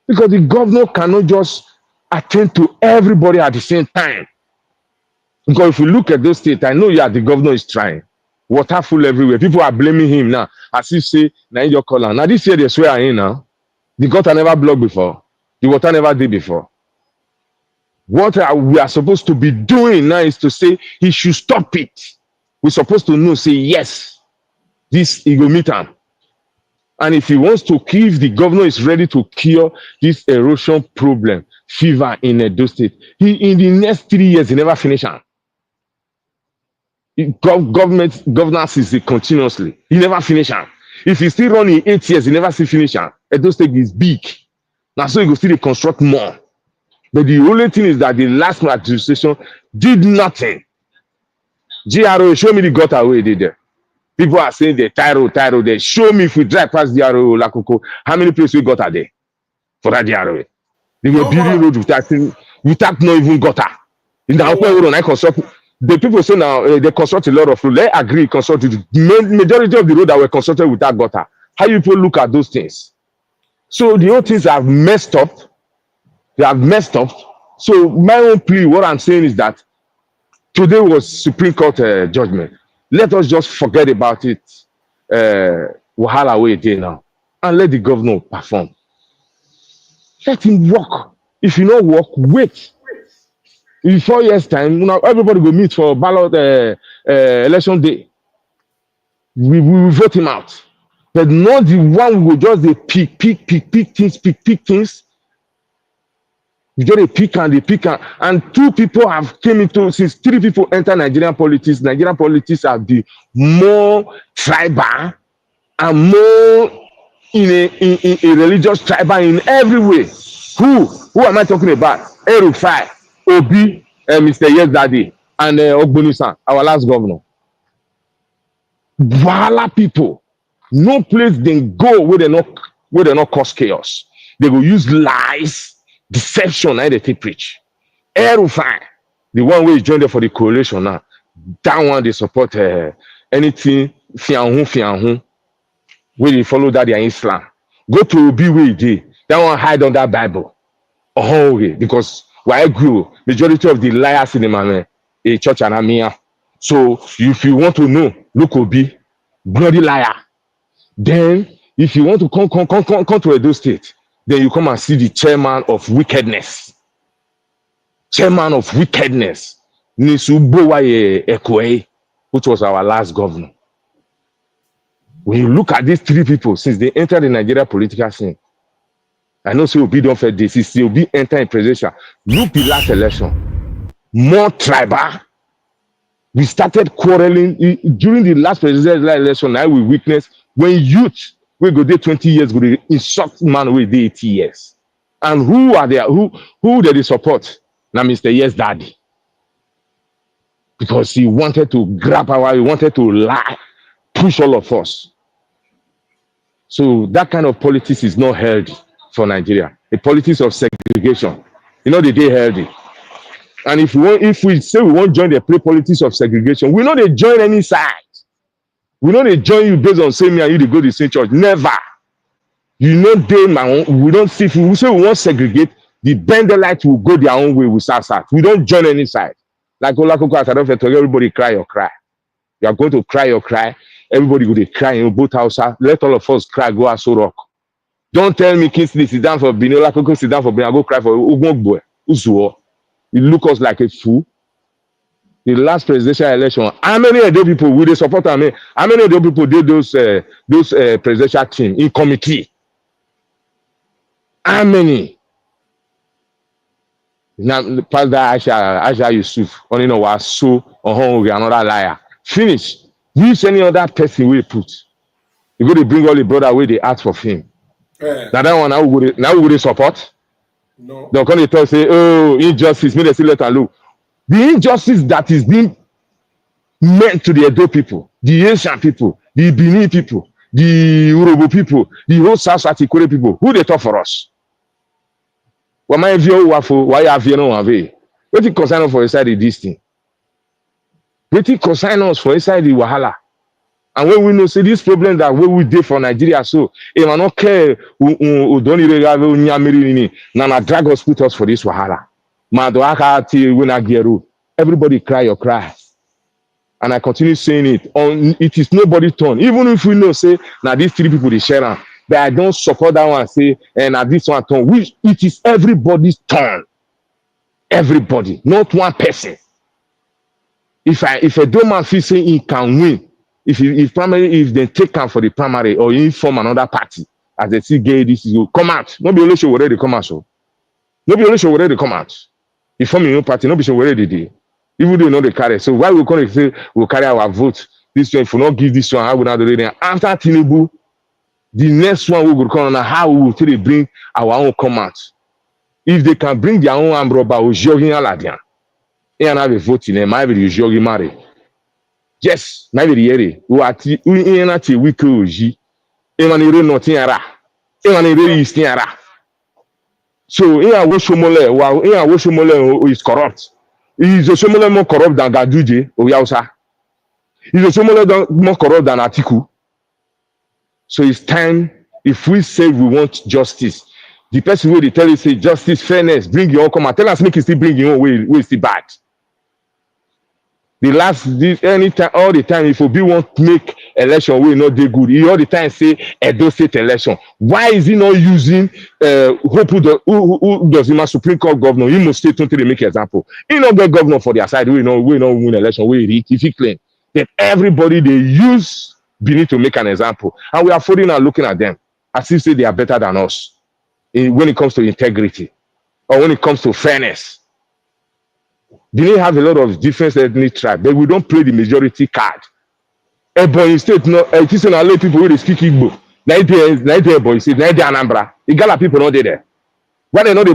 because the governor cannot just attend to everybody at the same time. Because if you look at those states, I know the governor is trying. Water full everywhere. People are blaming him now, as if say, now your color. Now this year they swear in now. The gutter never blocked before. The water never did before. What we are supposed to be doing now is to say he should stop it. We're supposed to know, say yes, this he will meet him. And if he wants to if the governor is ready to cure this erosion problem, fever in Edo State, in the next 3 years, he never finish him. Governance is continuously. He never finish him. If he's still running 8 years, he never see finish him. Edo State is big. Now, so he will still construct more. But the only thing is that the last administration did nothing. GRO, show me the gutter away there. People are saying the Tyro there. Show me if we drive past GRO, Lakoko, how many places we got there for that GRO. They were building road without not even gutter. In the road, I construct. The people say now they construct a lot of road. They agree, construct the majority of the road that were constructed without gutter. How you people look at those things? So the whole things have messed up. They have messed up. So my own plea, what I'm saying is that today was Supreme Court judgment. Let us just forget about it. Wahala way day now, and let the governor perform. Let him work. If you not work, wait. In 4 years' time, now everybody will meet for ballot election day. We will vote him out. But not the one who will just pick things. You just pick and two people have came into, since 3 people enter Nigerian politics. Nigerian politics have been more tribal and more in a religious tribal in every way. Who am I talking about? Erufai, Obi, Mr. Yes Daddy, and Ogbonisan, our last governor. Wahala people. No place they go where they not cause chaos. They will use lies, deception, and they preach. Erufai, the one where joined them for the coalition now, that one they support anything fianhu, where they follow that their Islam. Go to Obi where they that one hide on that Bible. Oh, okay, because where I grew, majority of the liars in the a church and Amia. So if you want to know, look Obi, bloody liar. Then, if you want to come to Edo State, then you come and see the chairman of wickedness. Chairman of wickedness, Nisubowaye Ekoe, which was our last governor. When you look at these 3 people, since they entered the Nigeria political scene, I know so Obi don't fair this, he will be enter in presidential. Look the last election, more tribal, We started quarreling during the last presidential election. Now we witnessed when youth we go there 20 years, go dey insult man with 80 years. And who are there? Who did they support? Now Mr. Yes Daddy. Because he wanted to grab power, he wanted to lie, push all of us. So that kind of politics is not healthy for Nigeria. The politics of segregation, they healthy. And if we say we won't join the politics of segregation, we know they join any side. We know they join you based on saying me and you they go to the same church. Never. We don't see. If we say we won't segregate, the Bendelites will go their own way with start. We don't join any side. Like Olakoko, I don't tell everybody cry or cry. You are going to cry or cry. Everybody go to cry in both houses. Let all of us cry, go as so rock. Don't tell me Kingsley sit down for Benin, Olakoko sit down for Benin, I go cry for Ugbogbo. Uzuo. You look us like a fool. The last presidential election, how many of those people will they support? How many of those people did those presidential team in committee? How many? Now, Pastor Aisha Yusuf, only know was so on another liar. Finish. Use any other person we put. You go to bring all the brother where they ask for him. Now that one now we support. No. They'll come to talk say, oh, injustice, me they still let her look. The injustice that is being meant to the Edo people, the Asian people, the Benin people, the Urobo people, the whole South Atikore people, who they talk for us? Why you have no one? What it concern us for inside this thing? What it concern us for inside the Wahala? And when we know say this problem that we did for Nigeria, so if I don't care who don't even Nana drag us put us for this Wahala. Everybody cry your cry. And I continue saying it. It is nobody's turn. Even if we know say now these three people they share them, but I don't support that one say and now this one turn. Which it is everybody's turn. Everybody, not one person. If a man feel say he can win. If they take him for the primary or he form another party, as they see gay, this will come out. Nobody only show where they come out. So nobody only show where they come out. If form your own party, nobody show where they did. Even though you know they carry. So why we going to say we'll carry our vote? This one, if we not give this one, I will not do it. After Tinubu, the next one we will come on how we will till they bring our own come out. If they can bring their own arm rubber, we'll jogging aladian. And have a vote in them, I will jogging marry. Yes, na be yere wo ati na ti week oji e ma ni re no tin ara e ma ni re is tin ara so e a wo shomole is corrupt. Is Shomole more corrupt than Gaduje or Yausa? Is Shomole more corrupt than Atiku? So it's time, if we say we want justice, the person who they tell you say justice, fairness, bring your own come and tell us make it still bring your own way it's still bad. Anytime, all the time, if Obi want to make election, we not do good. He all the time say Edo State election. Why is he not using who does him a Supreme Court governor? He must state to make example. He not get governor for their side. We not win election. We reach if he claim that everybody they use Benin to make an example, and we are following and looking at them as if say they are better than us when it comes to integrity or when it comes to fairness. Benin have a lot of different ethnic tribes, but we don't play the majority card. Ebonyi State, no, it is not let people who speak Igbo. Now they Ebonyi State, now they Anambra. The Igala people not there. Why they not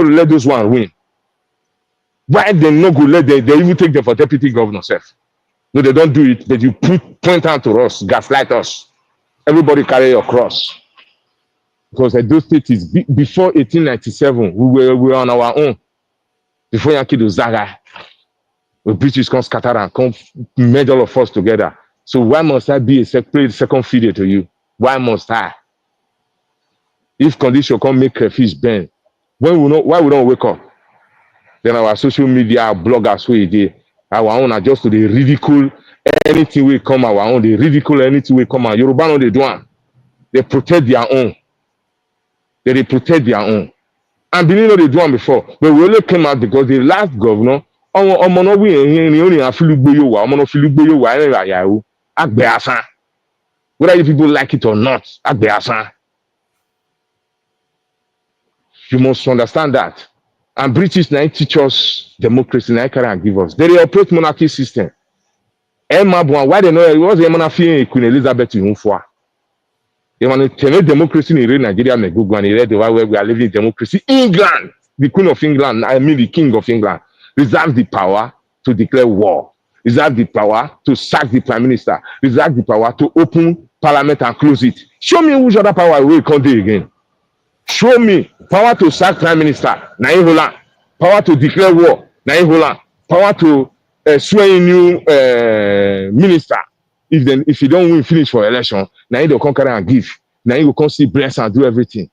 let those one win? Why they not go let they even take them for deputy governor self? No, they don't do it. But you point out to us, gaslight us. Everybody carry your cross. Because those states is before 1897, we were on our own. Before Yankee do Zaga, the British come scatter and come merge all of us together. So why must I be a second feeder to you? Why must I? If condition come make a fish burn, why we don't wake up? Then our social media, our bloggers, our own are just to the ridicule anything we come our own. They ridicule anything we come out. Yoruba no they do one. They protect their own. They protect their own. And Benin know they do one before, but we only came out because the last governor, whether you people like it or not, you must understand that. And British now teach us democracy, now can give us. They operate monarchy system. Emma Bwan, why they know it was Emma Fee Queen Elizabeth in Unfwa. They want to democracy in Nigeria, me go and read where we are living in democracy. England, the Queen of England, I mean the King of England, reserves the power to declare war, reserves the power to sack the Prime Minister, reserves the power to open Parliament and close it. Show me which other power we can do again. Show me power to sack Prime Minister, na Holland. Power to declare war, na Holland. Power to swear in new minister. If you don't win, finish for election, now you conquer and give. Now you can see bless and do everything.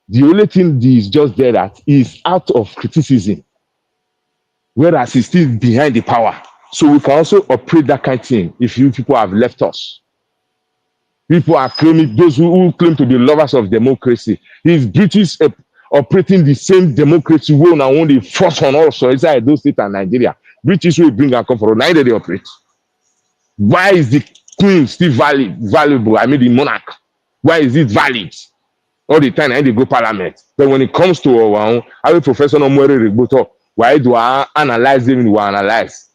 The only thing is just there that is out of criticism, whereas he's still behind the power. So we can also operate that kind of thing if you people have left us. People are claiming, those who claim to be lovers of democracy, is British operating the same democracy way now only force on also inside those states and Nigeria. British will bring and come for neither they operate. Why is the Queen still valuable? I mean the monarch. Why is it valid? All the time they go parliament. But when it comes to our own, I will professor no more regulator. Why do I analyze them? We analyze.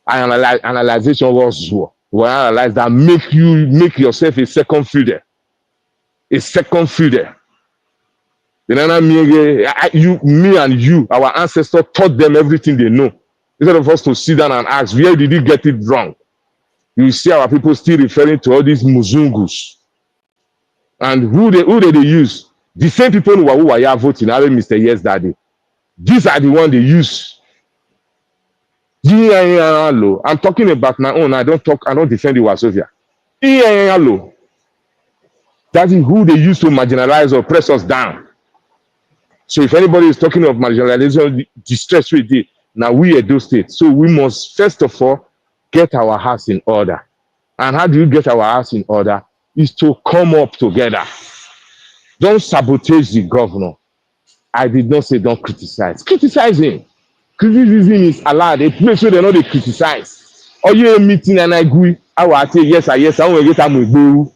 Analyzation was we analyze that make yourself a second fielder. A second fielder. Then me and you, our ancestors taught them everything they know. Instead of us to sit down and ask, where did you get it wrong? You see our people still referring to all these Muzungus. And who they use? The same people who are voting, Mr. Yes Daddy. These are the ones they use. I'm talking about my own. I don't defend the Wasovia. That is who they use to marginalize or press us down. So if anybody is talking of marginalization, distress with it, now we are those states. So we must first of all get our house in order. And how do you get our house in order? Is to come up together. Don't sabotage the governor. I did not say don't criticize. Criticize him. Criticism is allowed. A place where they know they criticize. Or you a meeting and I agree. I will say yes, I want to get them.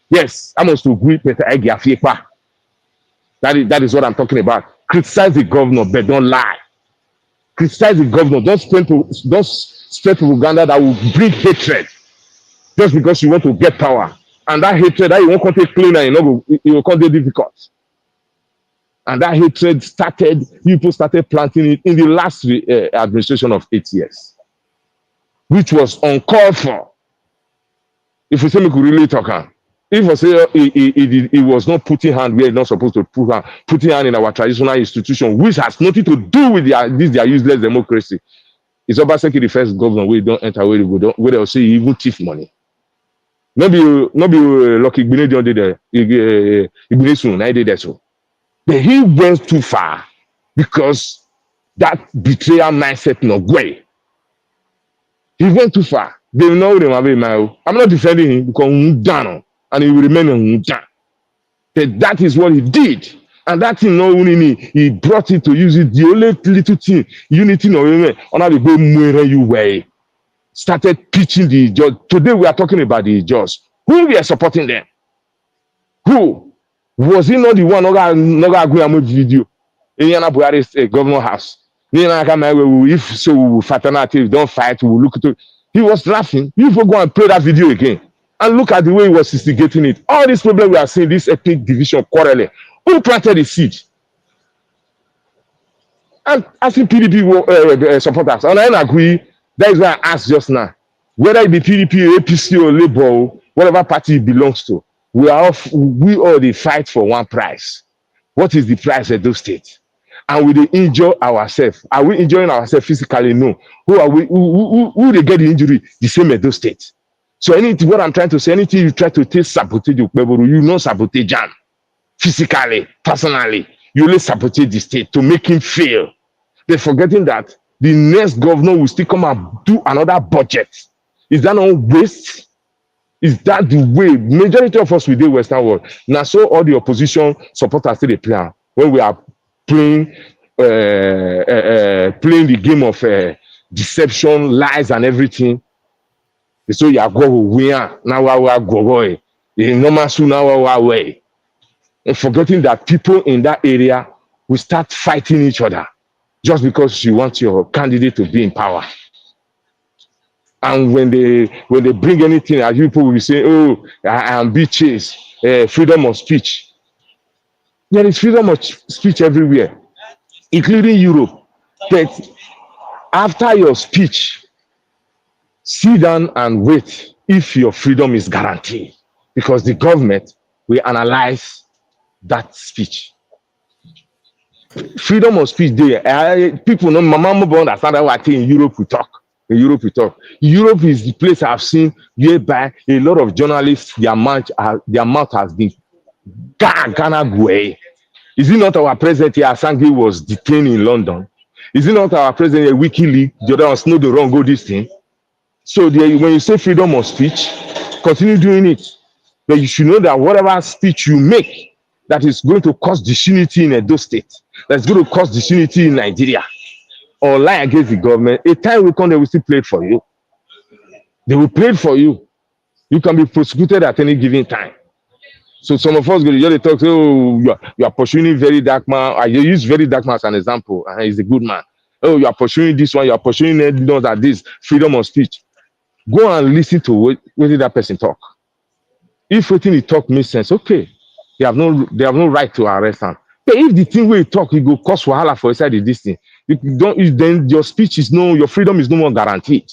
Yes, I must agree. That is what I'm talking about. Criticize the governor, but don't lie. Criticize the governor. Don't spread propaganda that will bring hatred just because you want to get power. And that hatred that you won't take clean and it will come difficult. And that hatred people started planting it in the last administration of 8 years, which was uncalled for. If we say we could really talk, if we say it was not putting hand where it's not supposed to putting hand in our traditional institution, which has nothing to do with their useless democracy. It's Obaseki the first governor where you don't enter where you go, where they'll say you even thief money. Maybe lucky Igbine did there. Igbine soon, I did that so. But he went too far because that betrayal mindset no way. He went too far. They know him. I'm not defending him because he's done and he will remain done. But that is what he did. And that thing not only he brought it to use it. The only little thing, unity no women, on how they go more you way. Started pitching the judge. Today we are talking about the judge. Who we are supporting them? Who? Was he not the one no agree with video? In Yana Buhari's governor house. If so, we will fraternity, don't fight, we will look at it. He was laughing. You will go and play that video again. And look at the way he was instigating it. All this problem we are seeing, this ethnic division quarreling. Who planted the seed? And asking PDP supporters. And I agree. That is why I asked just now. Whether it be PDP, APC, or Labour, whatever party it belongs to, we all they fight for one prize. What is the prize at those states? And we they enjoy ourselves. Are we enjoying ourselves physically? No. Who are we? Who they get the injury? The same at those states. So anything, what I'm trying to say, anything you try to take sabotage, you not sabotage Jan. Physically, personally, you only sabotage the state to make him fail. They're forgetting that the next governor will still come and do another budget. Is that not waste? Is that the way? Majority of us within Western world. Now, so all the opposition supporters still play when we are playing the game of deception, lies, and everything. So you are going win now. We are going in normal soon now way, and forgetting that people in that area will start fighting each other just because you want your candidate to be in power. And when they bring anything, as people will say, "Oh, I am beaches, freedom of speech." There is freedom of speech everywhere, including Europe. But after your speech, sit down and wait if your freedom is guaranteed, because the government will analyze that speech. Freedom of speech there. People know, mama don't understand what I think in Europe we talk. In Europe we talk. Europe is the place I've seen whereby a lot of journalists, their mouth has been Ghana way. Is it not our president here, Assange, was detained in London? Is it not our president here, WikiLeaks, the other one, Snowden, wrong, go this thing? So when you say freedom of speech, continue doing it. But you should know that whatever speech you make that is going to cause disunity in Edo State, that's going to cause disunity in Nigeria, or lie against the government, a time will come, they will still play it for you. They will play it for you. You can be prosecuted at any given time. So some of us go to talk, say, "Oh, you are pursuing very dark man." I use very dark man as an example. He's a good man. "Oh, you are pursuing this one, you are pursuing that, this freedom of speech." Go and listen to what did that person talk. If what he talk makes sense, okay, they have no right to arrest him. But if the thing where you talk, you go cause wahala for inside this thing, then your speech is your freedom is no more guaranteed.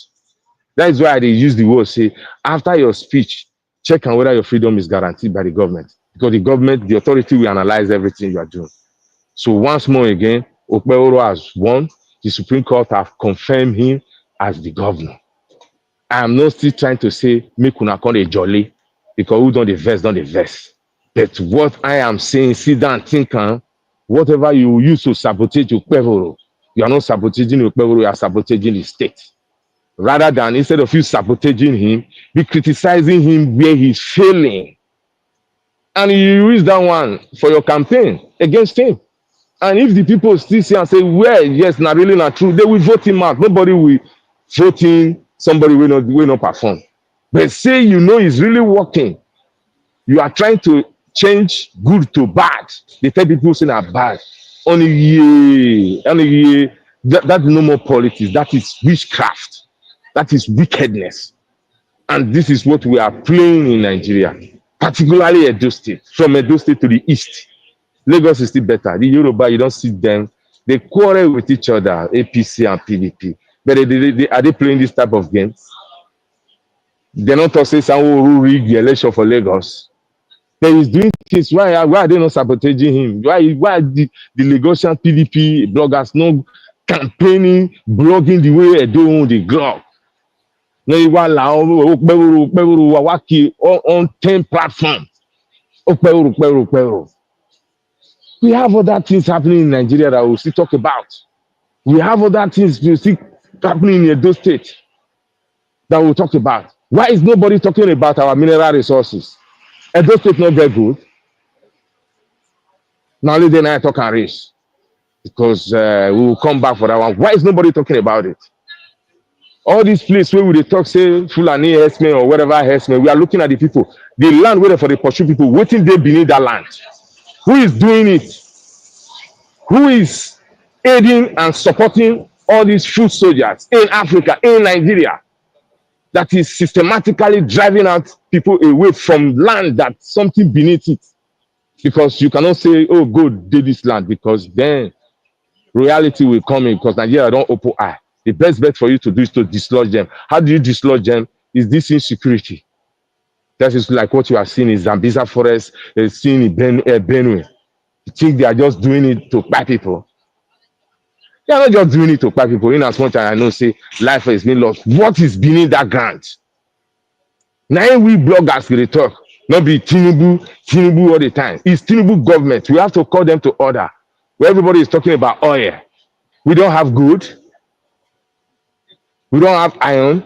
That is why they use the word, say, after your speech, check on whether your freedom is guaranteed by the government. Because the government, the authority will analyze everything you are doing. So once more again, Okpebholo has won. The Supreme Court have confirmed him as the governor. I am not still trying to say, make una come a jolly, because who don't the verse. But what I am saying, sit down, think, whatever you use to sabotage Okpebholo, you are not sabotaging Okpebholo, you are sabotaging the state. Rather than, instead of you sabotaging him, be criticizing him where he's failing. And you use that one for your campaign against him. And if the people still say and say, well, yes, not really not true, they will vote him out. Nobody will vote in somebody will not perform. But say it's really working. You are trying to change good to bad. They tell people saying are bad. Only that is no more politics. That is witchcraft. That is wickedness. And this is what we are playing in Nigeria, particularly Edo State, from Edo State to the east. Lagos is still better. The Yoruba, you don't see them. They quarrel with each other, APC and PDP. But are they playing this type of game? They're not saying someone who rigged the election for Lagos. But he's doing things. Why are they not sabotaging him? Why are the Lagosian PDP bloggers not campaigning, blogging the way they do on the blog? On 10 platforms. We have other things happening in Nigeria that we'll still talk about. We have other things we'll see happening in Edo State that we'll talk about. Why is nobody talking about our mineral resources? Edo State not very good. Now only then I talk and race, because we will come back for that one. Why is nobody talking about it? All these places where we talk, say Fulani herdsmen or whatever herdsmen, we are looking at the people. The land where for the pursue people, waiting there beneath that land. Who is doing it? Who is aiding and supporting all these foot soldiers in Africa, in Nigeria, that is systematically driving out people away from land that's something beneath it? Because you cannot say, oh, go do this land, because then reality will come in, because Nigeria don't open eye. The best bet for you to do is to dislodge them. How do you dislodge them? Is this insecurity? That is like what you are seeing in Zambiza Forest, seeing in Benue. You think they are just doing it to buy people? They are not just doing it to buy people. In as much as I know, say life has been lost. What is beneath that ground? Now we bloggers will talk. Not be Tinubu all the time. It's Tinubu government. We have to call them to order. Where everybody is talking about oil. We don't have good. We don't have iron.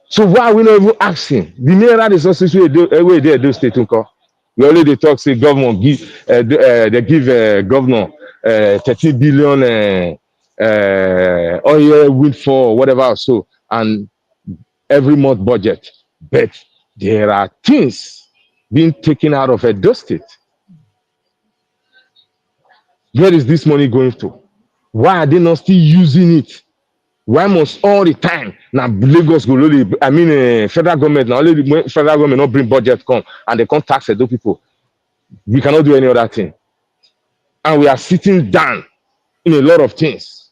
So why are we not even asking? The mineral resources we do state uncle. We only talk, say government give they give governor 13 billion oil windfall, whatever, so, and every month budget. But there are things being taken out of Edo State. Where is this money going to? Why are they not still using it Why must all the time now Lagos go only, I mean federal government now only the federal government not bring budget come and they can't tax those people. We cannot do any other thing. And we are sitting down in a lot of things.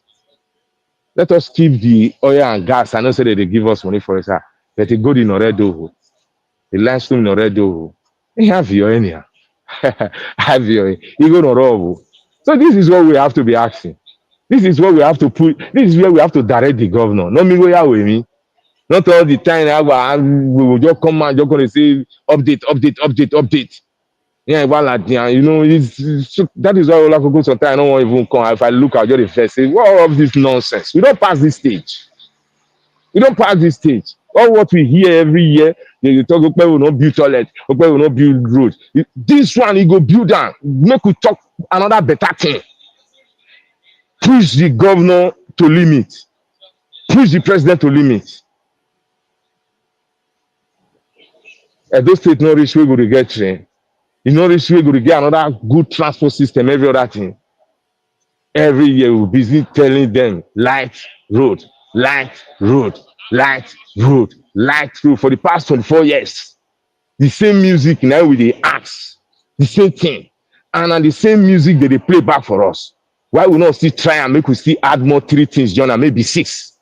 Let us keep the oil and gas. I know say that they give us money for it, sir. But the gold in already, the limestone in already. They have your anyhow. Have your you go no rob. So this is what we have to be asking. This is what we have to put. This is where we have to direct the governor. Not me go here with me. Not all the time. We will just come and just gonna say update, update, update, update. Yeah, well, you know, that is why Olakoko sometimes I don't want to even come. If I look at just the first, say, what all of this nonsense? We don't pass this stage. We don't pass this stage. All what we hear every year, they talk about will not build toilet, will not build road. This one, he go build down, make we talk another better thing. Push the governor to limit. Push the president to limit. Those states not reach, we go to get train. You know this way, go to get another good transport system, every other thing. Every year we're busy telling them light road, light road, light road, light road for the past 24 years. The same music now with the acts, the same thing. And the same music that they play back for us. Why we not still try and make we still add more 3 things, John, and maybe 6?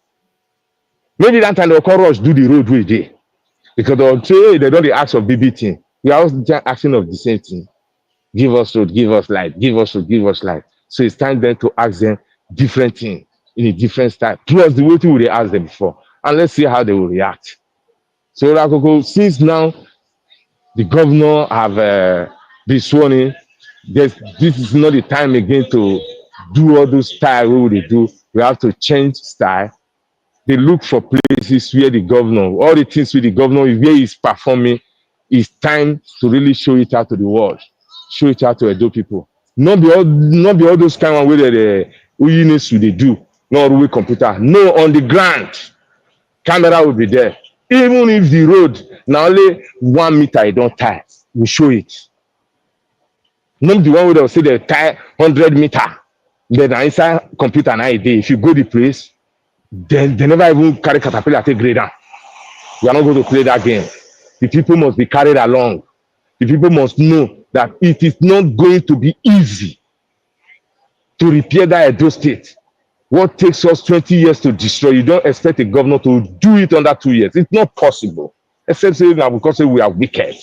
Maybe that time they'll call us do the road with day. Because they'll say, hey, they don't ask of BB thing. We are also asking of the same thing. Give us road, give us light, give us road, give us light. So it's time then to ask them different things in a different style. Plus the way we they asked them before. And let's see how they will react. So Lakoko, since now the governor have been sworn in, this is not the time again to do all those style what they do. We have to change style. They look for places where the governor, all the things with the governor, where he's performing, it's time to really show it out to the world, show it out to Edo people. Not be all those kind of way that they do, not with computer. No, on the ground, camera will be there. Even if the road now only 1 meter I don't tie, we show it. Not the one where they'll say they tie 100 meter. Then inside computer now a day. If you go the place, then they never even carry caterpillar take grade down. We are not going to play that game. The people must be carried along. The people must know that it is not going to be easy to repair that Edo state. What takes us 20 years to destroy, you don't expect a governor to do it under 2 years. It's not possible. Except say now because we are wicked.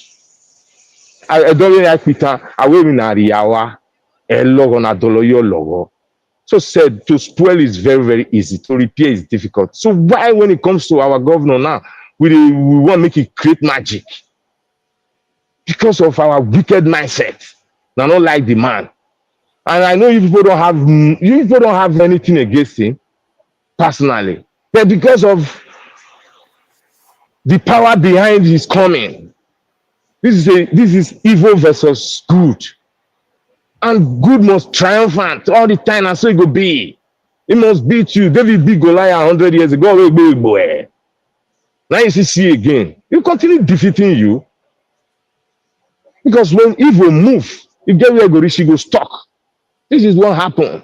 I don't really like Peter. I will in Ariawa. So said to spoil is very, very easy. To repair is difficult. So why when it comes to our governor now, we want to make it create magic? Because of our wicked mindset. Now, not like the man. And I know you people don't have anything against him personally, but because of the power behind his coming, this is evil versus good, and good must triumphant all the time, and so it will be. It must beat you. David beat Goliath 100 years ago. Now you see again. You continue defeating you. Because when evil move, if get where go reach, go stuck. This is what happened.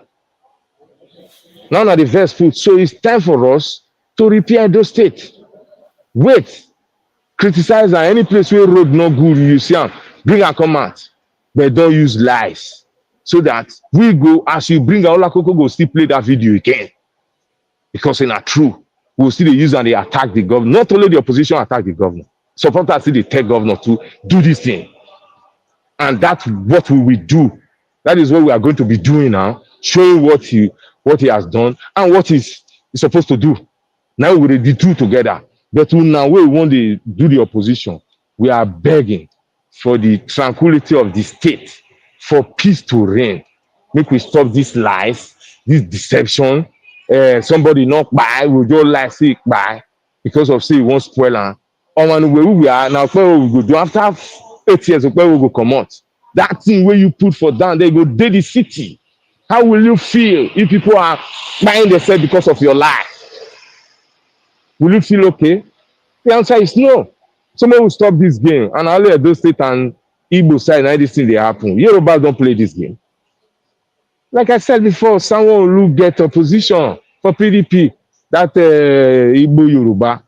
Now that the verse put, so it's time for us to repair those states. Wait, criticize at any place where road no good, you see them, bring a comment, but don't use lies. So that we go, as you bring our Olakoko, go still play that video again. Because it's not true. We'll still use and they attack the governor. Not only the opposition attack the governor. Supporters see the tech governor to do this thing. And that's what we will do. That is what we are going to be doing now, showing what he has done and what he's supposed to do. Now we will do two together. But now we want to do the opposition. We are begging for the tranquility of the state, for peace to reign. Make we stop these lies, this deception. Somebody not buy, we don't lie, say buy because of say we won't spoil her. Where we are now, where we go do after 8 years, where we go come out. That thing where you put for down, they go dead the city. How will you feel if people are buying themselves because of your lie? Will you feel okay? The answer is no. Someone will stop this game, and only Edo State and Igbo side, and this thing they happen. Yoruba don't play this game. Like I said before, someone will get opposition for PDP. that Igbo Yoruba,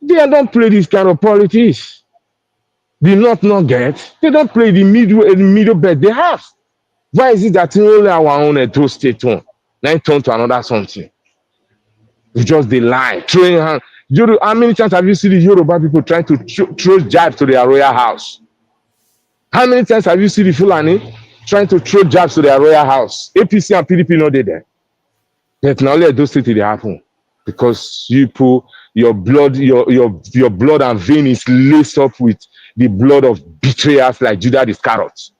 they don't play this kind of politics. They not get. They don't play the middle bet they have. Why is it that only our own Edo state one now turn to another something? It's just the lie, throwing hand. How many times have you seen the Yoruba people trying to throw jabs to their royal house? How many times have you seen the Fulani trying to throw jabs to their royal house? APC and PDP not there. But now let those things happen because you put your blood, your blood and vein is laced up with the blood of betrayers like Judas Iscariot.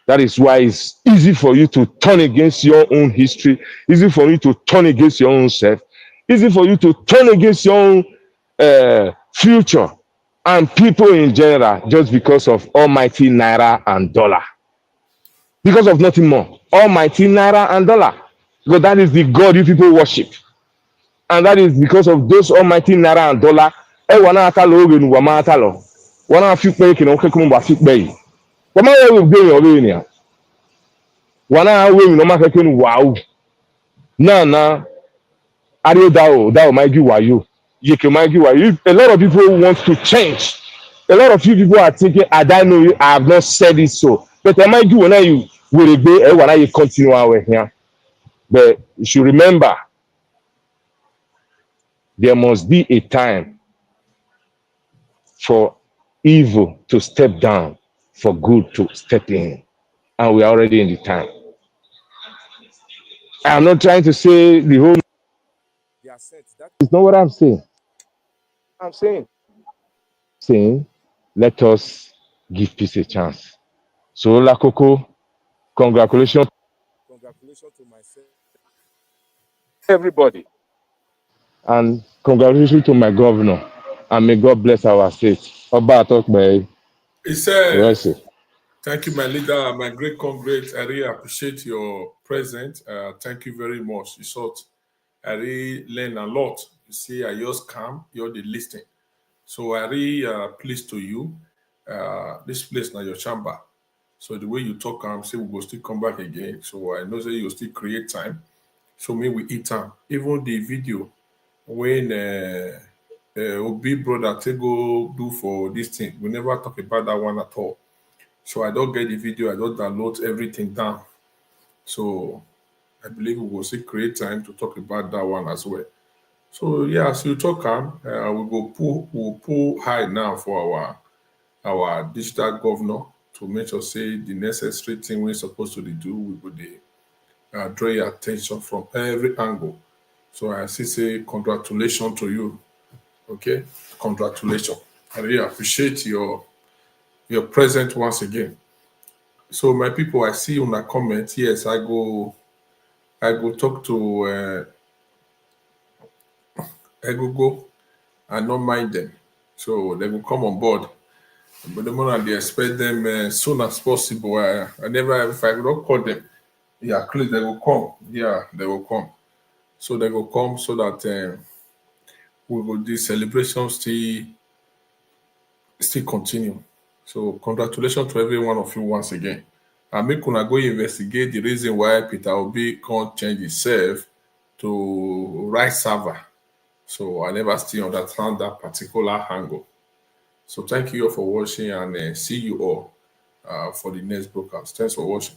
That is why it's easy for you to turn against your own history, easy for you to turn against your own self, easy for you to turn against your own future and people in general, just because of almighty naira and dollar. Because of nothing more. Almighty naira and dollar. Because that is the God you people worship. And that is because of those almighty naira and dollar. Wana atalo ogenu wama atalo. Wana afukpe kino kekumu afukpe. Wama wewe gbe yobe ni. Wana wewe no ma kekenu wow. Na ario dao maigi wayo. Yeke maigi wayo. A lot of people want to change. A lot of people are thinking, I don't know, I have not said it so. But I might do when you will be when you continue our here. But you should remember, there must be a time for evil to step down, for good to step in. And we are already in the time. I'm not trying to say the whole. That is not what I'm saying. I'm saying, let us give peace a chance. So, Lakoko, congratulations to myself, everybody, and congratulations to my governor. And may God bless our state. He said, thank you, my leader, my great congrats. I really appreciate your presence. Thank you very much. You saw, I really learned a lot. You see, I just come, you're the listening. So I really pleased to you. This place now your chamber. So the way you talk, I'm saying we will still come back again. So I know that you'll still create time. So maybe we eat time. Even the video when Obi brother take go do for this thing, we never talk about that one at all. So I don't get the video, I don't download everything down. So I believe we will still create time to talk about that one as well. So yeah, as you talk, we'll pull high now for our digital governor to make sure say the necessary thing we're supposed to do. We would draw your attention from every angle. So I say congratulations to you. Okay, congratulations. I really appreciate your presence once again. So my people, I see on a comment. Yes, I go talk to go and not mind them. So they will come on board. But the moment they expect them as soon as possible, I never, if I don't call them, yeah, please, they will come. Yeah, they will come. So they will come so that we will do celebrations still continue. So congratulations to every one of you once again. And make una go investigate the reason why Peter Obi can't change himself to right server. So I never still understand that particular angle. So thank you all for watching and see you all for the next broadcast. Thanks for watching.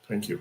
Thank you.